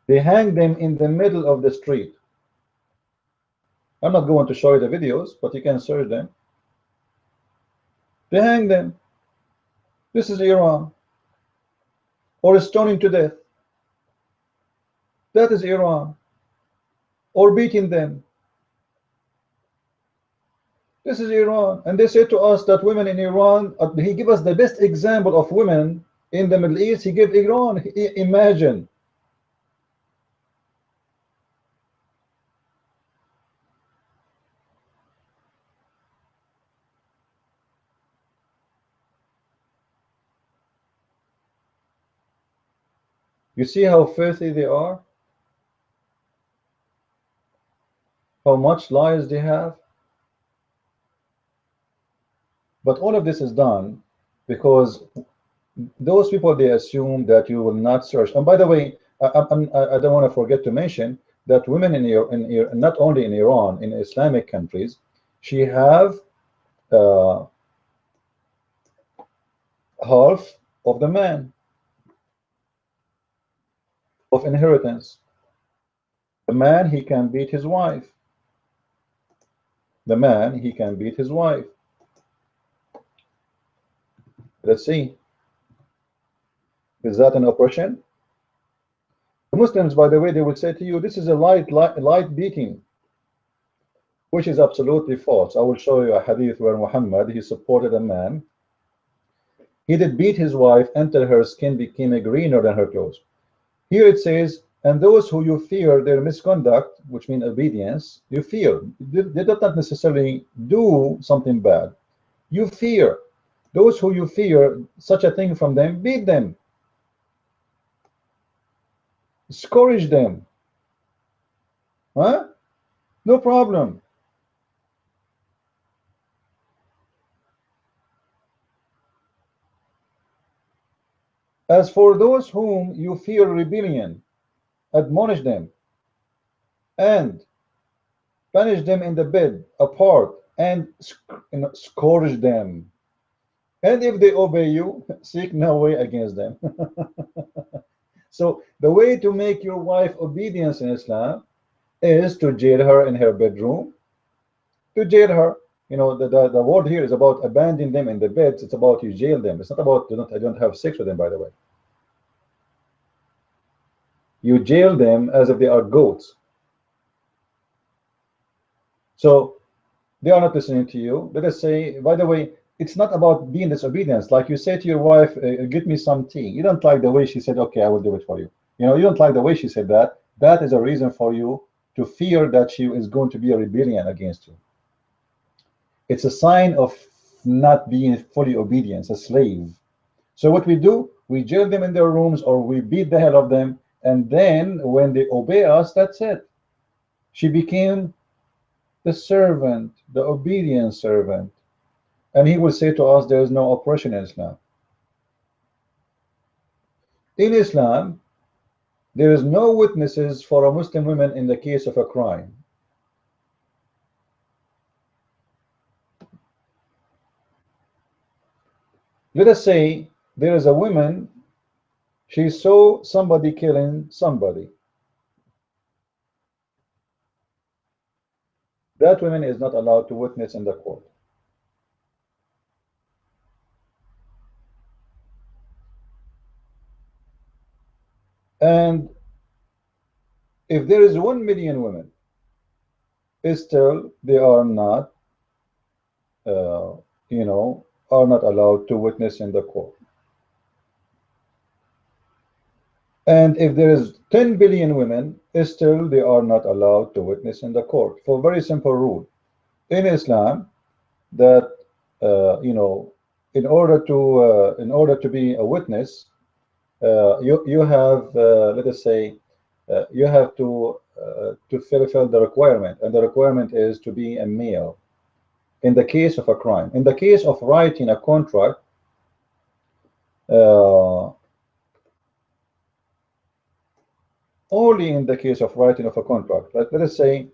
They hang them in the middle of the street. I'm not going to show you the videos, but you can search them. They hang them. This is Iran. Or stoning to death. That is Iran. Or beating them. This is Iran. And they say to us that women in Iran, he give us the best example of women in the Middle East. He gave Iran. Imagine. You see how filthy they are? How much lies they have? But all of this is done because those people, they assume that you will not search. And by the way, I don't want to forget to mention that women not only in Iran, in Islamic countries, she have half of the man of inheritance. The man, he can beat his wife. The man, he can beat his wife. Let's see. Is that an oppression? The Muslims, by the way, they would say to you, this is a light beating, which is absolutely false. I will show you a hadith where Muhammad, he supported a man. He did beat his wife until her skin became greener than her clothes. Here it says, and those who you fear their misconduct, which means obedience, you fear. They did not necessarily do something bad. You fear. Those who you fear such a thing from them, beat them. Scourge them. Huh? No problem. As for those whom you fear rebellion, admonish them and punish them in the bed apart and scourge them. And if they obey you, seek no way against them. So the way to make your wife obedience in Islam is to jail her in her bedroom, to jail her. You know, the word here is about abandoning them in the beds. It's about you jail them. It's not about I don't have sex with them, by the way. You jail them as if they are goats. So they are not listening to you. Let us say, by the way, it's not about being disobedience. Like you say to your wife, get me some tea. You don't like the way she said, okay, I will do it for you. You know, you don't like the way she said that. That is a reason for you to fear that she is going to be a rebellion against you. It's a sign of not being fully obedient, a slave. So what we do, we jail them in their rooms or we beat the hell of them. And then when they obey us, that's it. She became the servant, the obedient servant. And he will say to us, there is no oppression in Islam. In Islam, there is no witnesses for a Muslim woman in the case of a crime. Let us say there is a woman, she saw somebody killing somebody. That woman is not allowed to witness in the court. And if there is 1 million women, still they are not, you know, are not allowed to witness in the court. And if there is 10 billion women, still they are not allowed to witness in the court. For a very simple rule in Islam, that you know, in order to be a witness, you have let us say you have to fulfill the requirement, and the requirement is to be a male. In the case of a crime, in the case of writing a contract, only in the case of writing of a contract, like let us say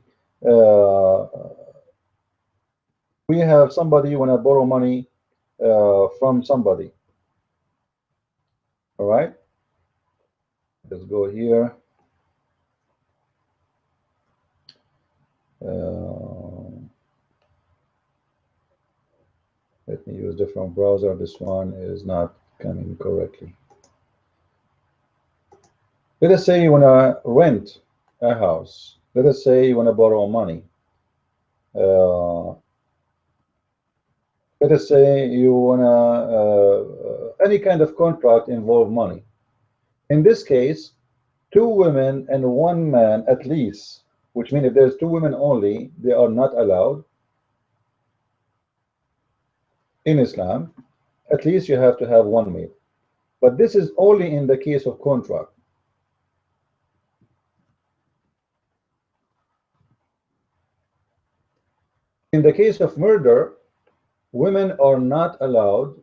we have somebody want to borrow money from somebody. All right, let's go here. Let me use different browser. This one is not coming correctly. Let us say you want to rent a house. Let us say you want to borrow money. Let us say you want to any kind of contract involve money. In this case, 2 women and 1 man at least, which means if there's 2 women only, they are not allowed. In Islam, at least you have to have 1 male. But this is only in the case of contract. In the case of murder, women are not allowed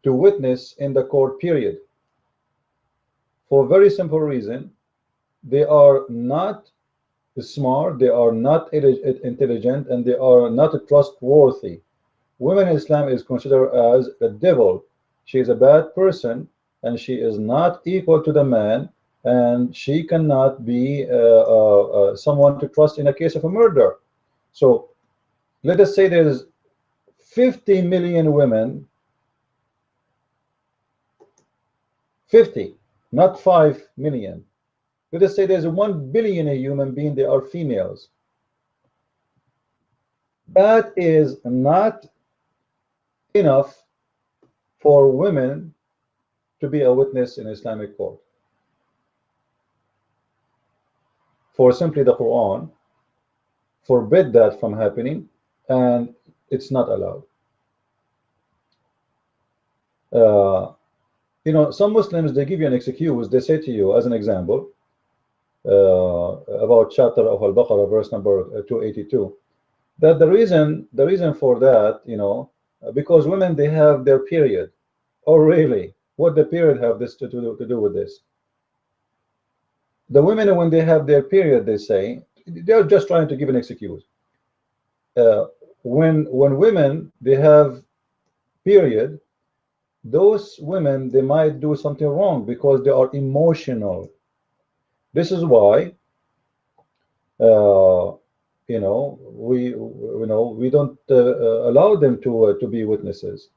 to witness in the court, period. For a very simple reason, they are not smart, they are not intelligent, and they are not trustworthy. Women in Islam is considered as a devil. She is a bad person, and she is not equal to the man, and she cannot be someone to trust in a case of a murder. So let us say there's 50 million women, 50, not 5 million. Let us say there's 1 billion human being, they are females. That is not enough for women to be a witness in Islamic court. For simply the Quran forbid that from happening, and it's not allowed. You know, some Muslims, they give you an excuse. They say to you, as an example, about chapter of Al-Baqarah, verse number 282, that the reason for that, you know, because women, they have their period. Oh, really? What the period have this to do with this? The women, when they have their period, they say, they're just trying to give an excuse. When women, they have period, those women, they might do something wrong because they are emotional. This is why you know, we don't allow them to be witnesses.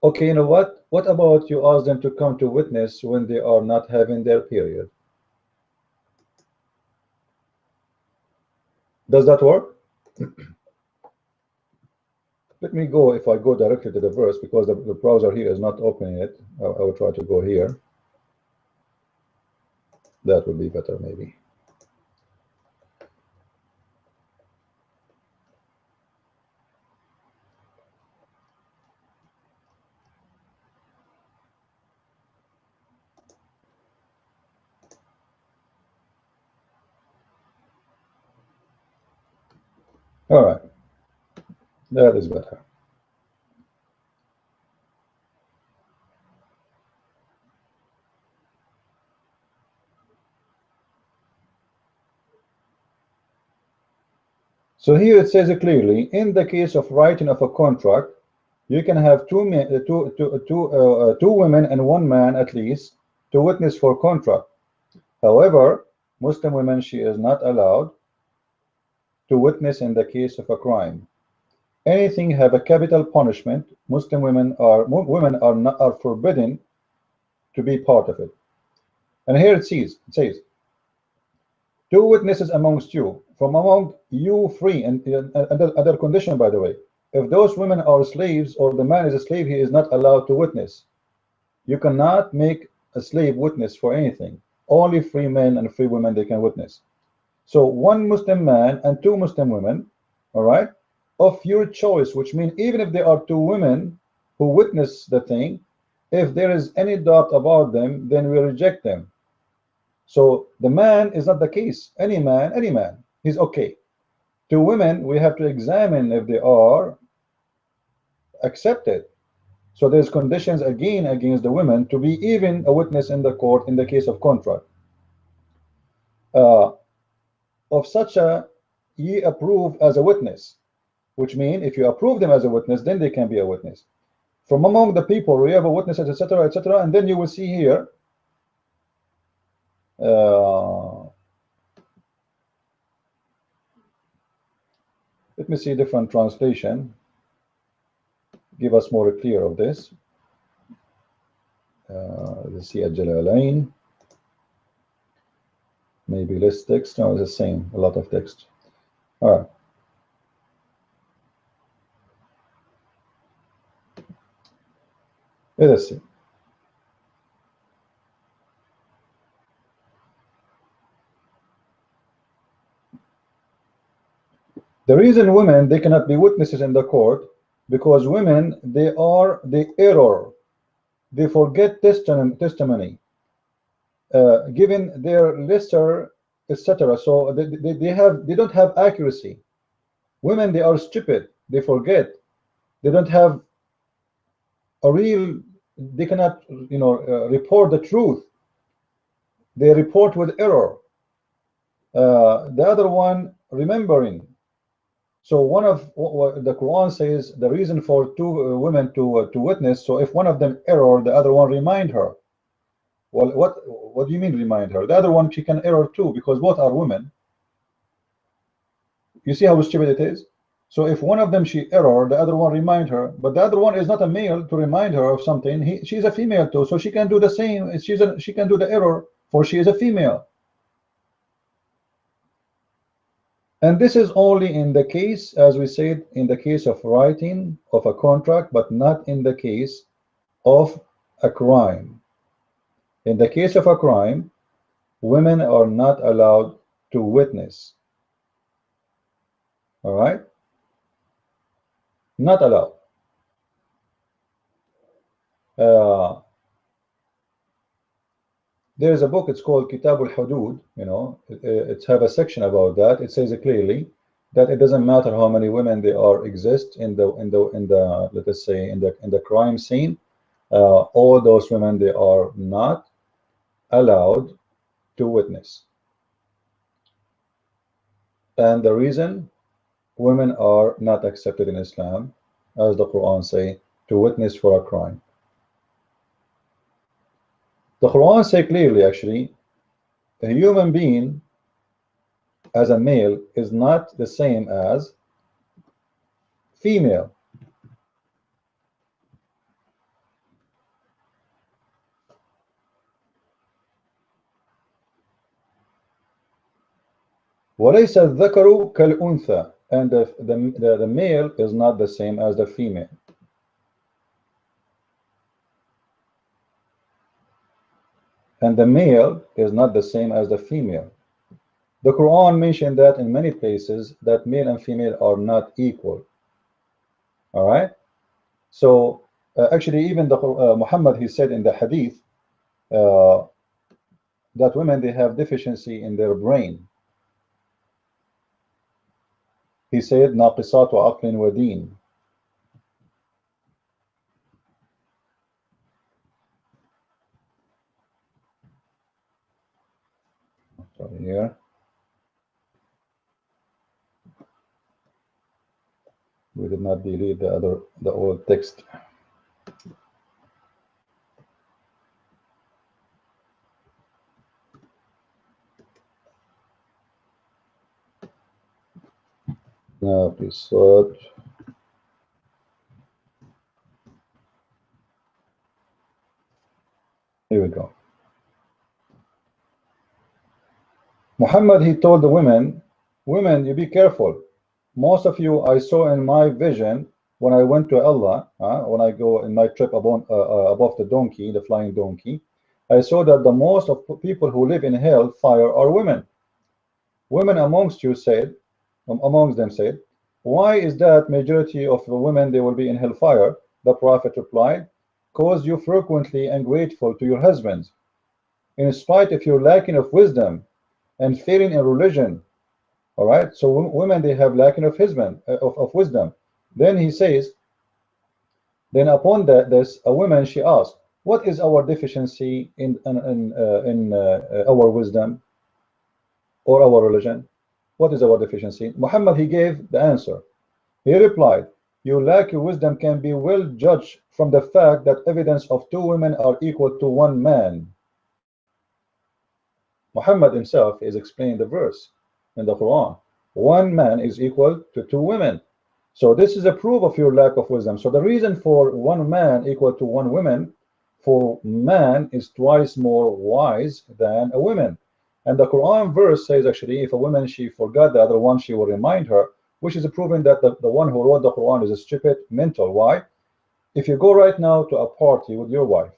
Okay, you know what? What about you ask them to come to witness when they are not having their period? Does that work? Let me go, if I go directly to the verse, because the browser here is not opening it. I will try to go here. That would be better, maybe. All right, that is better. So here it says clearly, in the case of writing of a contract, you can have two women and one man at least to witness for contract. However, Muslim women, she is not allowed to witness in the case of a crime. Anything have a capital punishment, Muslim women are forbidden to be part of it. And here it says, two witnesses amongst you, from among you free, and other condition, by the way. If those women are slaves or the man is a slave, he is not allowed to witness. You cannot make a slave witness for anything. Only free men and free women, they can witness. So one Muslim man and two Muslim women, all right, of your choice, which means even if there are two women who witness the thing, if there is any doubt about them, then we reject them. So the man is not the case. Any man, he's okay. Two women, we have to examine if they are accepted. So there's conditions again against the women to be even a witness in the court in the case of contract. Of such a ye approve as a witness, which means if you approve them as a witness, then they can be a witness. From among the people, we have a witnesses, etc., etc., and then you will see here. Let me see different translation. Give us more clear of this. Let's see Al-Jalalain. Maybe less text. No, it's the same. A lot of text. All right. Let us see. The reason women, they cannot be witnesses in the court, because women, they are the error. They forget testimony, given their lesser, etc. So they don't have accuracy. Women, they are stupid. They forget. They don't have a real, they cannot, you know, report the truth. They report with error. The other one remembering. So one of what the Quran says, the reason for two women to witness. So if one of them error, the other one remind her. Well, what do you mean remind her? The other one, she can error too, because both are women. You see how stupid it is? So if one of them she error, the other one remind her, but the other one is not a male to remind her of something. She's a female too, so she can do the same. She can do the error, for she is a female. And this is only in the case, as we said, in the case of writing of a contract, but not in the case of a crime. In the case of a crime, women are not allowed to witness. All right? Not allowed. There's a book, it's called Kitab al-Hudud, you know, it's have a section about that. It says clearly that it doesn't matter how many women there are exist in the let us say in the crime scene, all those women, they are not allowed to witness. And the reason, women are not accepted in Islam, as the Quran say, to witness for a crime. The Quran say clearly, actually, a human being as a male is not the same as female. وَلَيْسَ الذَّكَرُ كَالْأُنْثَى, and the male is not the same as the female. And the male is not the same as the female. The Quran mentioned that in many places, that male and female are not equal. All right. So actually, even the Muhammad, he said in the hadith that women, they have deficiency in their brain. He said ناقصات عقل ودين. Sorry, here we did not delete the old text. Now please search. Here we go. Muhammad, he told the women, you be careful. Most of you I saw in my vision when I went to Allah, when I go in my trip above the donkey, the flying donkey, I saw that the most of people who live in hell fire are women. Women amongst them said, why is that majority of the women, they will be in hellfire? The Prophet replied, cause you frequently ungrateful to your husbands, in spite of your lacking of wisdom and failing in religion. All right, so women, they have lacking of wisdom. Then he says, then upon this, a woman, she asked, what is our deficiency in our wisdom or our religion? What is our deficiency? Muhammad, he gave the answer. He replied, your lack of wisdom can be well judged from the fact that evidence of two women are equal to one man. Muhammad himself is explaining the verse in the Quran. One man is equal to two women. So this is a proof of your lack of wisdom. So the reason for one man equal to one woman, for man is twice more wise than a woman. And the Quran verse says, actually, if a woman, she forgot the other one, she will remind her, which is proving that the one who wrote the Quran is a stupid mental. Why? If you go right now to a party with your wife,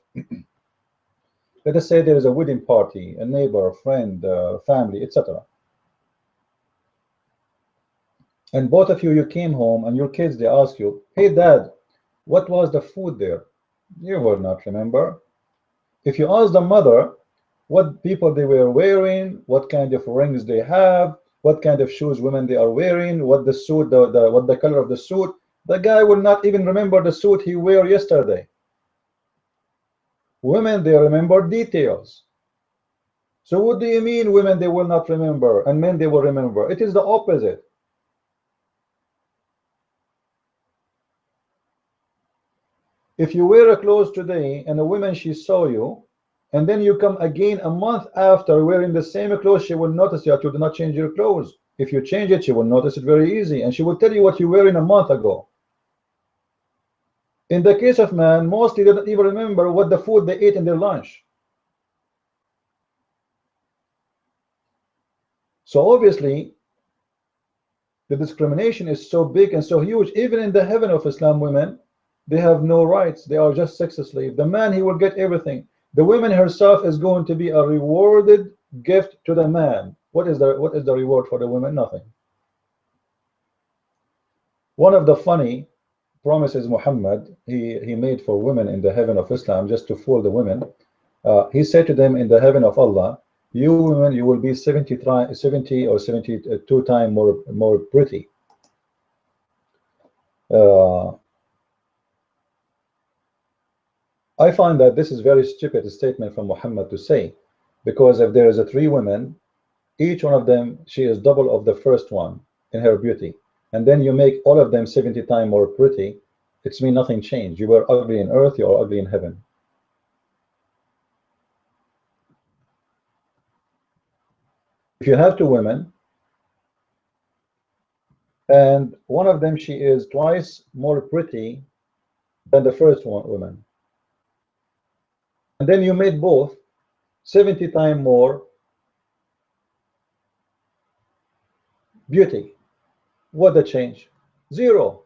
let us say there is a wedding party, a neighbor, a friend, family, etc. And both of you came home, and your kids, they ask you, hey dad, what was the food there? You will not remember. If you ask the mother what people they were wearing, what kind of rings they have, what kind of shoes women they are wearing, what the suit, what the color of the suit, the guy will not even remember the suit he wore yesterday. Women, they remember details. So what do you mean women, they will not remember, and men, they will remember? It is the opposite. If you wear a clothes today and a woman, she saw you, and then you come again a month after wearing the same clothes, she will notice that you did not change your clothes. If you change it, she will notice it very easy, and she will tell you what you were in a month ago. In the case of man, mostly they don't even remember what the food they ate in their lunch. So obviously, the discrimination is so big and so huge. Even in the heaven of Islam, women, they have no rights. They are just sex slaves. The man, he will get everything. The woman herself is going to be a rewarded gift to the man. What is the reward for the woman? Nothing. One of the funny promises Muhammad he made for women in the heaven of Islam, just to fool the women, he said to them, in the heaven of Allah, you women, you will be 70 or 72 times more pretty. I find that this is very stupid statement from Muhammad to say, because if there is a 3 women, each one of them, she is double of the first one in her beauty, and then you make all of them 70 times more pretty, it's mean nothing changed. You were ugly in earth, you are ugly in heaven. If you have 2 women and one of them, she is twice more pretty than the first woman, and then you made both 70 times more beauty, what the change? Zero.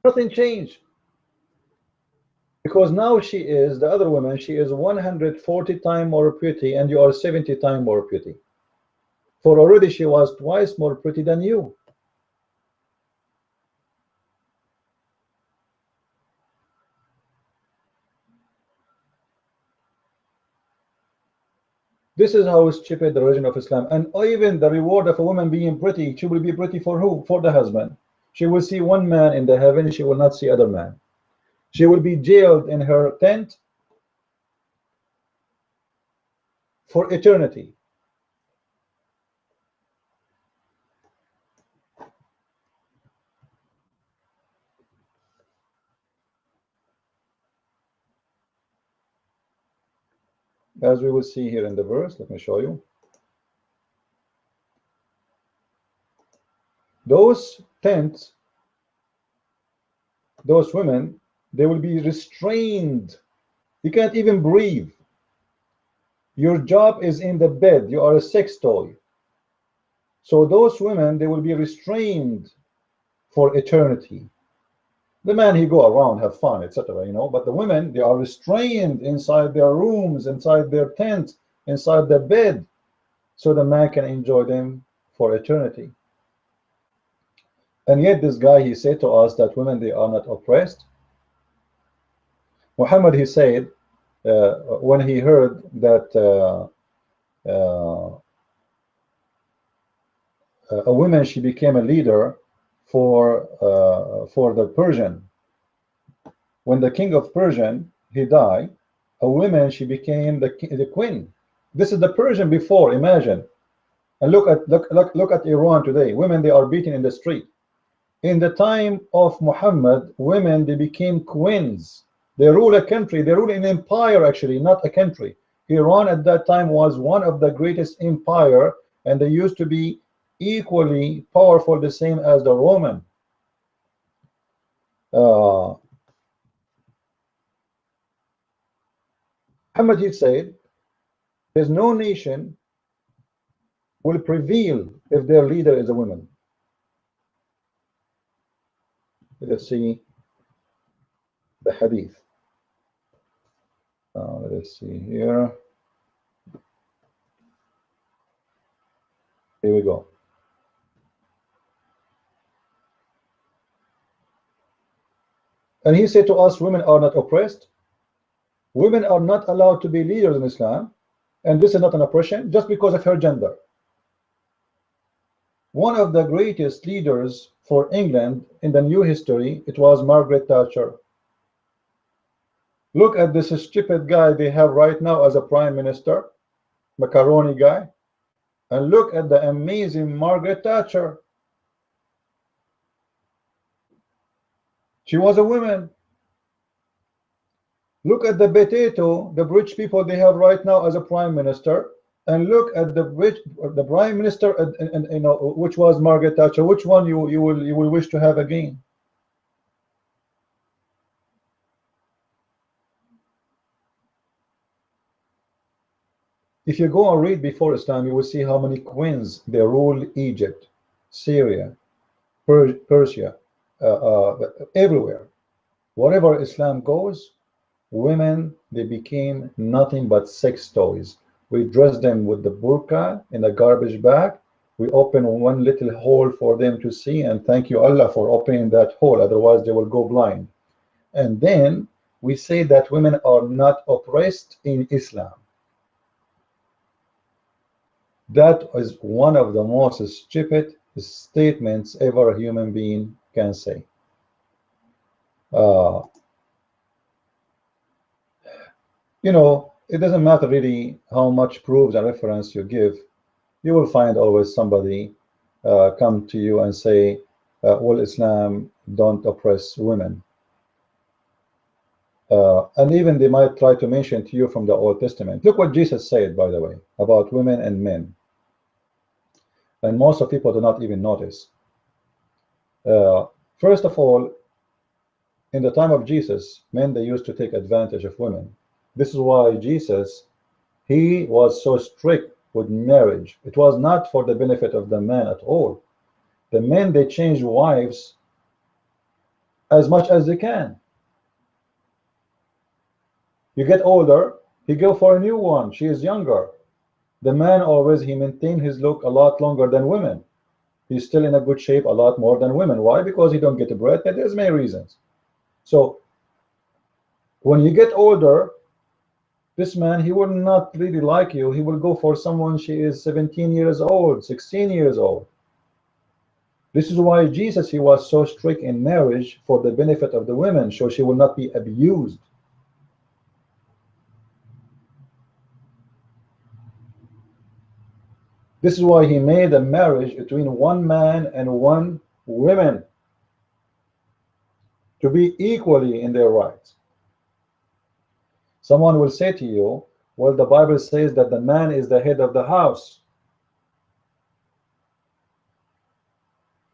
Nothing changed, because now she is, the other woman, she is 140 times more pretty and you are 70 times more pretty. For already she was twice more pretty than you. This is how stupid the religion of Islam. And even the reward of a woman being pretty, she will be pretty for who? For the husband. She will see one man in the heaven, she will not see other man. She will be jailed in her tent for eternity. As we will see here in the verse, let me show you. Those tents, those women, they will be restrained. You can't even breathe. Your job is in the bed. You are a sex toy. So those women, they will be restrained for eternity. The man, he go around, have fun, etc., you know, but the women, they are restrained inside their rooms, inside their tent, inside their bed, so the man can enjoy them for eternity. And yet this guy, he said to us that women, they are not oppressed. Muhammad, he said, when he heard that a woman, she became a leader for the Persian. When the king of Persian, he died, a woman, she became the queen. This is the Persian before, imagine. And look at Iran today. Women, they are beaten in the street. In the time of Muhammad, women, they became queens. They rule a country. They rule an empire, actually, not a country. Iran at that time was one of the greatest empire, and they used to be equally powerful, the same as the Roman. Muhammad, he said, there's no nation will prevail if their leader is a woman. Let's see the hadith. Let's see here. Here we go. And he said to us, women are not oppressed. Women are not allowed to be leaders in Islam, and this is not an oppression just because of her gender. One of the greatest leaders for England in the new history, it was Margaret Thatcher. Look at this stupid guy they have right now as a prime minister, macaroni guy, and look at the amazing Margaret Thatcher. She was a woman. Look at the potato, the rich people they have right now as a prime minister, and look at the prime minister, and you know, which was Margaret Thatcher. Which one you will wish to have again? If you go and read before Islam, you will see how many queens they ruled Egypt, Syria, Persia, everywhere. Wherever Islam goes, women, they became nothing but sex toys. We dress them with the burqa in a garbage bag. We open one little hole for them to see, and thank you Allah for opening that hole, otherwise they will go blind. And then we say that women are not oppressed in Islam. That is one of the most stupid statements ever a human being can say. You know, it doesn't matter really how much proofs and reference you give. You will find always somebody come to you and say, well, Islam don't oppress women. And even they might try to mention to you from the Old Testament. Look what Jesus said, by the way, about women and men. And most of people do not even notice. First of all, in the time of Jesus, men, they used to take advantage of women. This is why Jesus, he was so strict with marriage. It was not for the benefit of the man at all. The men, they change wives as much as they can. You get older, he go for a new one. She is younger. The man always, he maintain his look a lot longer than women. He's still in a good shape a lot more than women. Why? Because he don't get a breath. And there's many reasons. So when you get older, this man, he will not really like you. He will go for someone, she is 17 years old, 16 years old. This is why Jesus, he was so strict in marriage for the benefit of the women, so she will not be abused. This is why he made a marriage between one man and one woman to be equally in their rights. Someone will say to you, well, the Bible says that the man is the head of the house.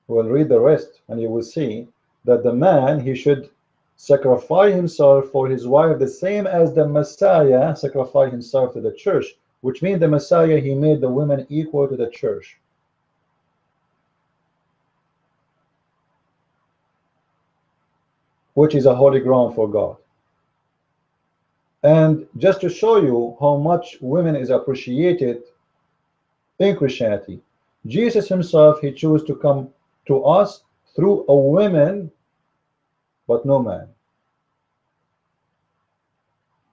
Well, read the rest and you will see that the man, he should sacrifice himself for his wife the same as the Messiah sacrificed himself to the church, which means the Messiah, he made the women equal to the church. Which is a holy ground for God. And just to show you how much women is appreciated in Christianity, Jesus himself, he chose to come to us through a woman, but no man.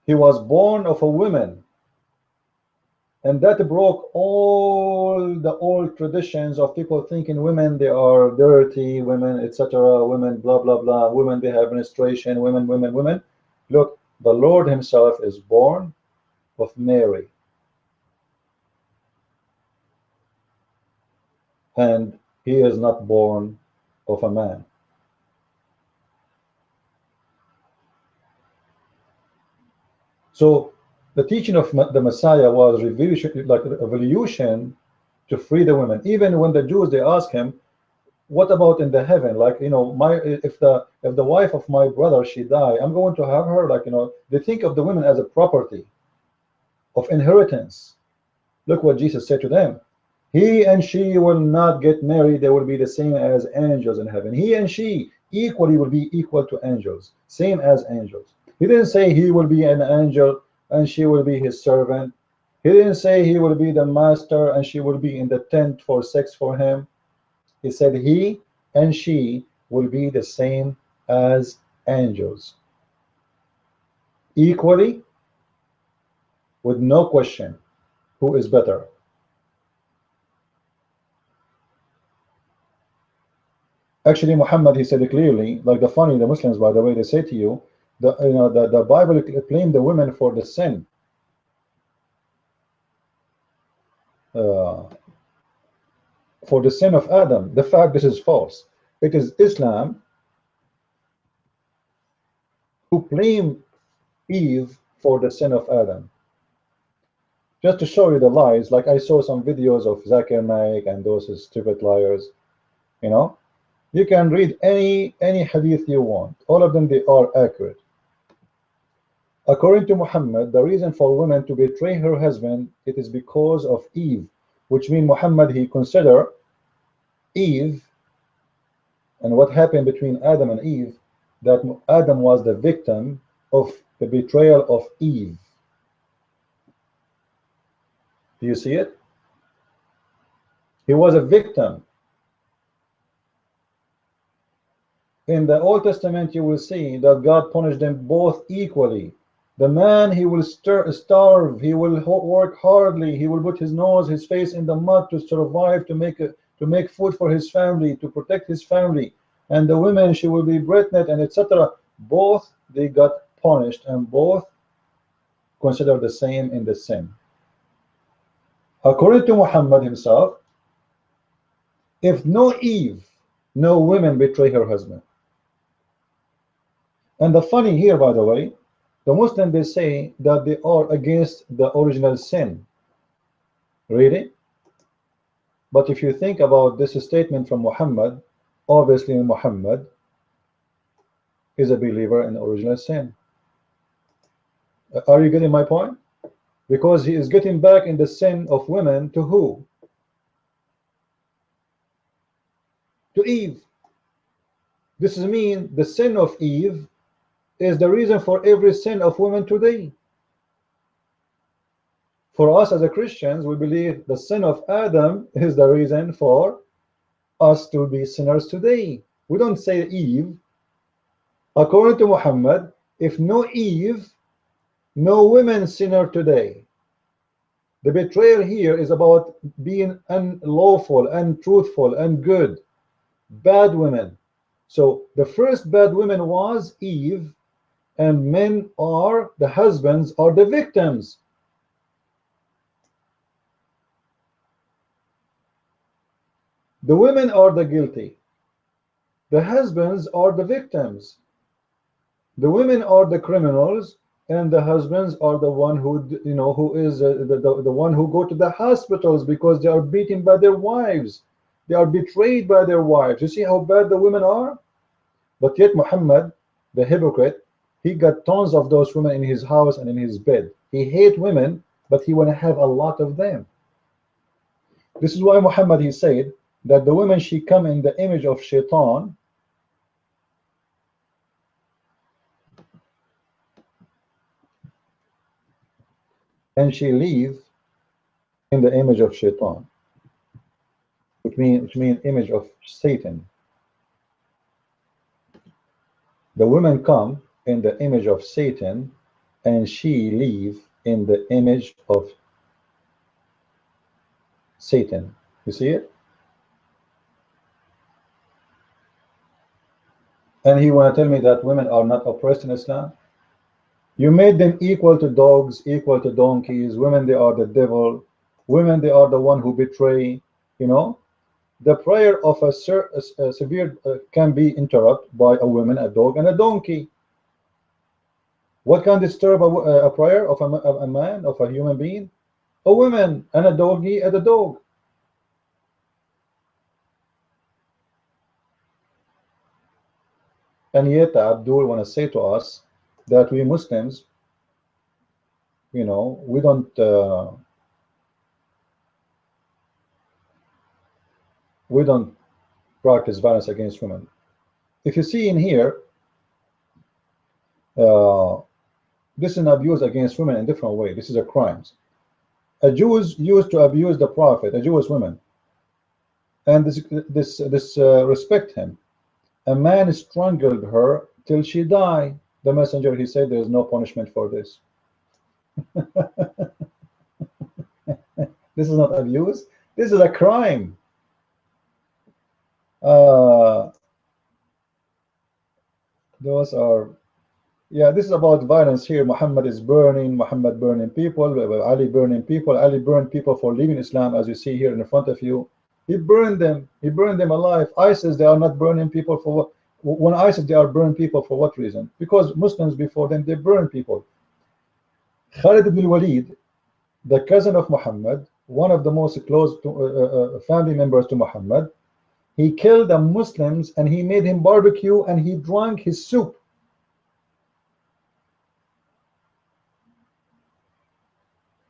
He was born of a woman, and that broke all the old traditions of people thinking women, they are dirty, women, etc., women, blah, blah, blah, women, they have menstruation, women, women, women. Look, the Lord himself is born of Mary. And he is not born of a man. So the teaching of the Messiah was revolution, like a revolution to free the women. Even when the Jews, they ask him, what about in the heaven? Like, you know, if the wife of my brother, she die, I'm going to have her, like, you know, they think of the women as a property of inheritance. Look what Jesus said to them. He and she will not get married. They will be the same as angels in heaven. He and she equally will be equal to angels, same as angels. He didn't say he will be an angel and she will be his servant. He didn't say he will be the master and she will be in the tent for sex for him. He said he and she will be the same as angels, equally, with no question who is better. Actually, Muhammad, he said it clearly, like the Muslims, by the way, they say to you, the Bible claimed the women for the sin. For the sin of Adam. The fact this is false. It is Islam who blame Eve for the sin of Adam. Just to show you the lies, like I saw some videos of Zakir Naik and those stupid liars, you know, you can read any hadith you want. All of them, they are accurate. According to Muhammad, the reason for women to betray her husband, it is because of Eve, which means Muhammad, he consider Eve and what happened between Adam and Eve, that Adam was the victim of the betrayal of Eve. Do you see it? He was a victim. In the Old Testament, you will see that God punished them both equally. The man, he will starve, he will work hardly, he will put his nose, his face in the mud to survive, to make food for his family, to protect his family. And the women, she will be pregnant and etc. Both, they got punished, and both considered the same in the sin. According to Muhammad himself, if no Eve, no women betray her husband. And the funny here, by the way, the Muslims, they say that they are against the original sin. Really? But if you think about this statement from Muhammad, obviously Muhammad is a believer in original sin. Are you getting my point? Because he is getting back in the sin of women to who? To Eve. This is mean the sin of Eve is the reason for every sin of women today. For us as a Christians, we believe the sin of Adam is the reason for us to be sinners today. We don't say Eve. According to Muhammad, if no Eve, no women sinner today. The betrayal here is about being unlawful, untruthful, and good, bad women. So the first bad woman was Eve, and men are, the husbands are the victims. The women are the guilty. The husbands are the victims. The women are the criminals, and the husbands are the one who, you know, who is the one who go to the hospitals because they are beaten by their wives. They are betrayed by their wives. You see how bad the women are? But yet Muhammad, the hypocrite, he got tons of those women in his house and in his bed. He hates women, but he want to have a lot of them. This is why Muhammad, he said that the women, she come in the image of Shaitan, and she live in the image of Shaitan, which means image of Satan. The women come in the image of Satan, and she live in the image of Satan. You see it? And he want to tell me that women are not oppressed in Islam? You made them equal to dogs, equal to donkeys. Women, they are the devil. Women, they are the one who betray. You know, the prayer of a severe can be interrupted by a woman, a dog, and a donkey. What can disturb a prayer of a man, of a human being? A woman and a doggy and a dog. And yet Abdul want to say to us that we Muslims, you know, we don't practice violence against women. If you see in here, this is an abuse against women in different way. This is a crime. A Jews used to abuse the Prophet, a Jewish woman, and this respect him. A man strangled her till she died. The messenger, he said, there is no punishment for this. This is not abuse. This is a crime. Those are, yeah, this is about violence here. Muhammad is burning, Muhammad burning people, Ali burning people. Ali burned people for leaving Islam, as you see here in front of you. He burned them alive. ISIS, they are not burning people for what? When ISIS, they are burning people for what reason? Because Muslims before them, they burn people. Khalid ibn Walid, the cousin of Muhammad, one of the most close to, family members to Muhammad, he killed the Muslims and he made him barbecue and he drank his soup.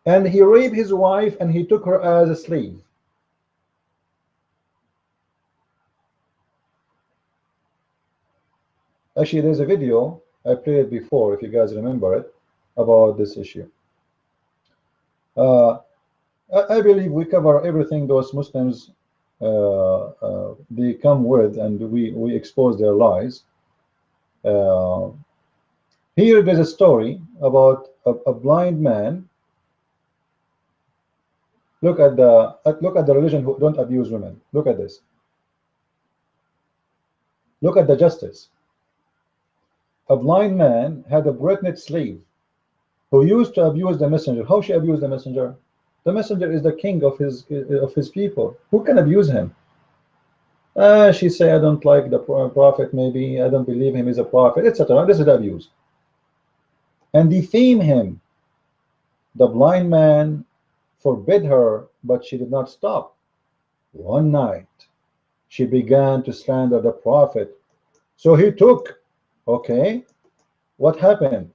And he raped his wife and he took her as a slave. Actually, there's a video I played before, if you guys remember it, about this issue. I believe we cover everything those Muslims they come with, and we expose their lies. Here there's a story about a blind man. Look at the religion who don't abuse women. Look at this. Look at the justice. A blind man had a pregnant slave who used to abuse the messenger. How she abused the messenger? The messenger is the king of his people. Who can abuse him? She say, I don't like the prophet, maybe I don't believe him is a prophet, etc. This is abuse. And defame him. The blind man forbid her, but she did not stop. One night she began to slander the prophet. So he took, okay, what happened?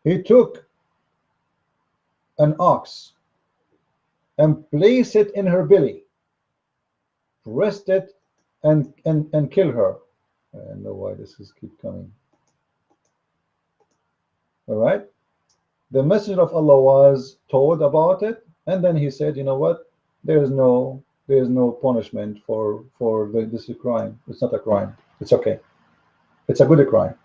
He took an ox and placed it in her belly, pressed it and kill her. I don't know why this is keep coming. All right, the messenger of Allah was told about it, and then he said, you know what, there's no punishment for this crime. It's not a crime, it's okay, it's a good crime.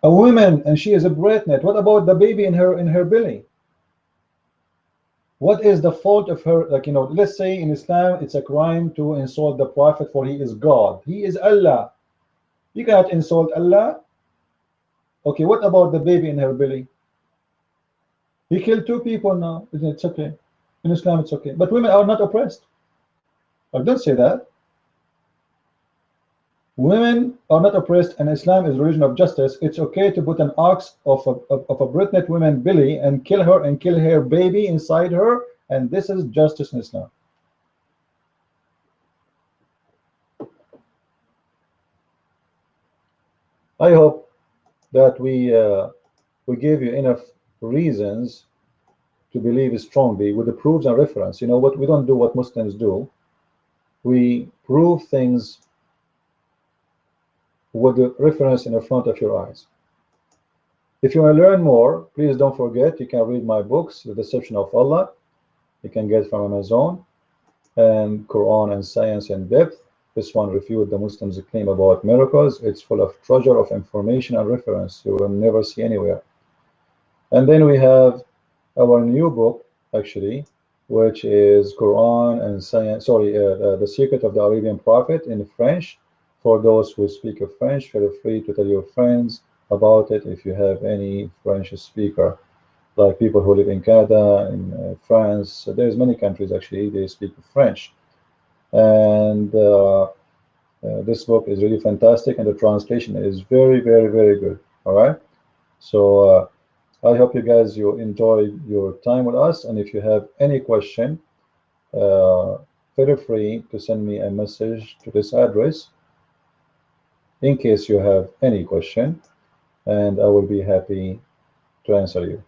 A woman, and she is a pregnant. What about the baby in her belly? What is the fault of her? Like, you know, let's say in Islam it's a crime to insult the prophet, for he is God, he is Allah. You cannot insult Allah. Okay, what about the baby in her belly? He killed 2 people now. It's okay. In Islam it's okay. But women are not oppressed. I don't say that. Women are not oppressed, and Islam is a religion of justice. It's okay to put an ox of a pregnant woman's belly and kill her and kill her baby inside her, and this is justice in Islam. I hope that we gave you enough reasons to believe strongly with the proofs and reference. You know what? We don't do what Muslims do. We prove things with the reference in the front of your eyes. If you want to learn more, please don't forget, you can read my books, The Deception of Allah. You can get from Amazon, and Quran and Science in Depth. This one refuted the Muslims' claim about miracles. It's full of treasure of information and reference you will never see anywhere. And then we have our new book, actually, which is Quran and Science, The Secret of the Arabian Prophet in French. For those who speak of French, feel free to tell your friends about it if you have any French speaker, like people who live in Canada, in France. So there's many countries actually they speak French, and this book is really fantastic, and the translation is very, very, very good. All right, so I hope you guys you enjoy your time with us, and if you have any question, feel free to send me a message to this address in case you have any question, and I will be happy to answer you.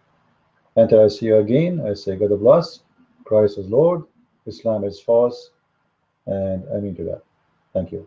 Until I see you again, I say God bless, Christ is Lord, Islam is false, and I mean to that. Thank you.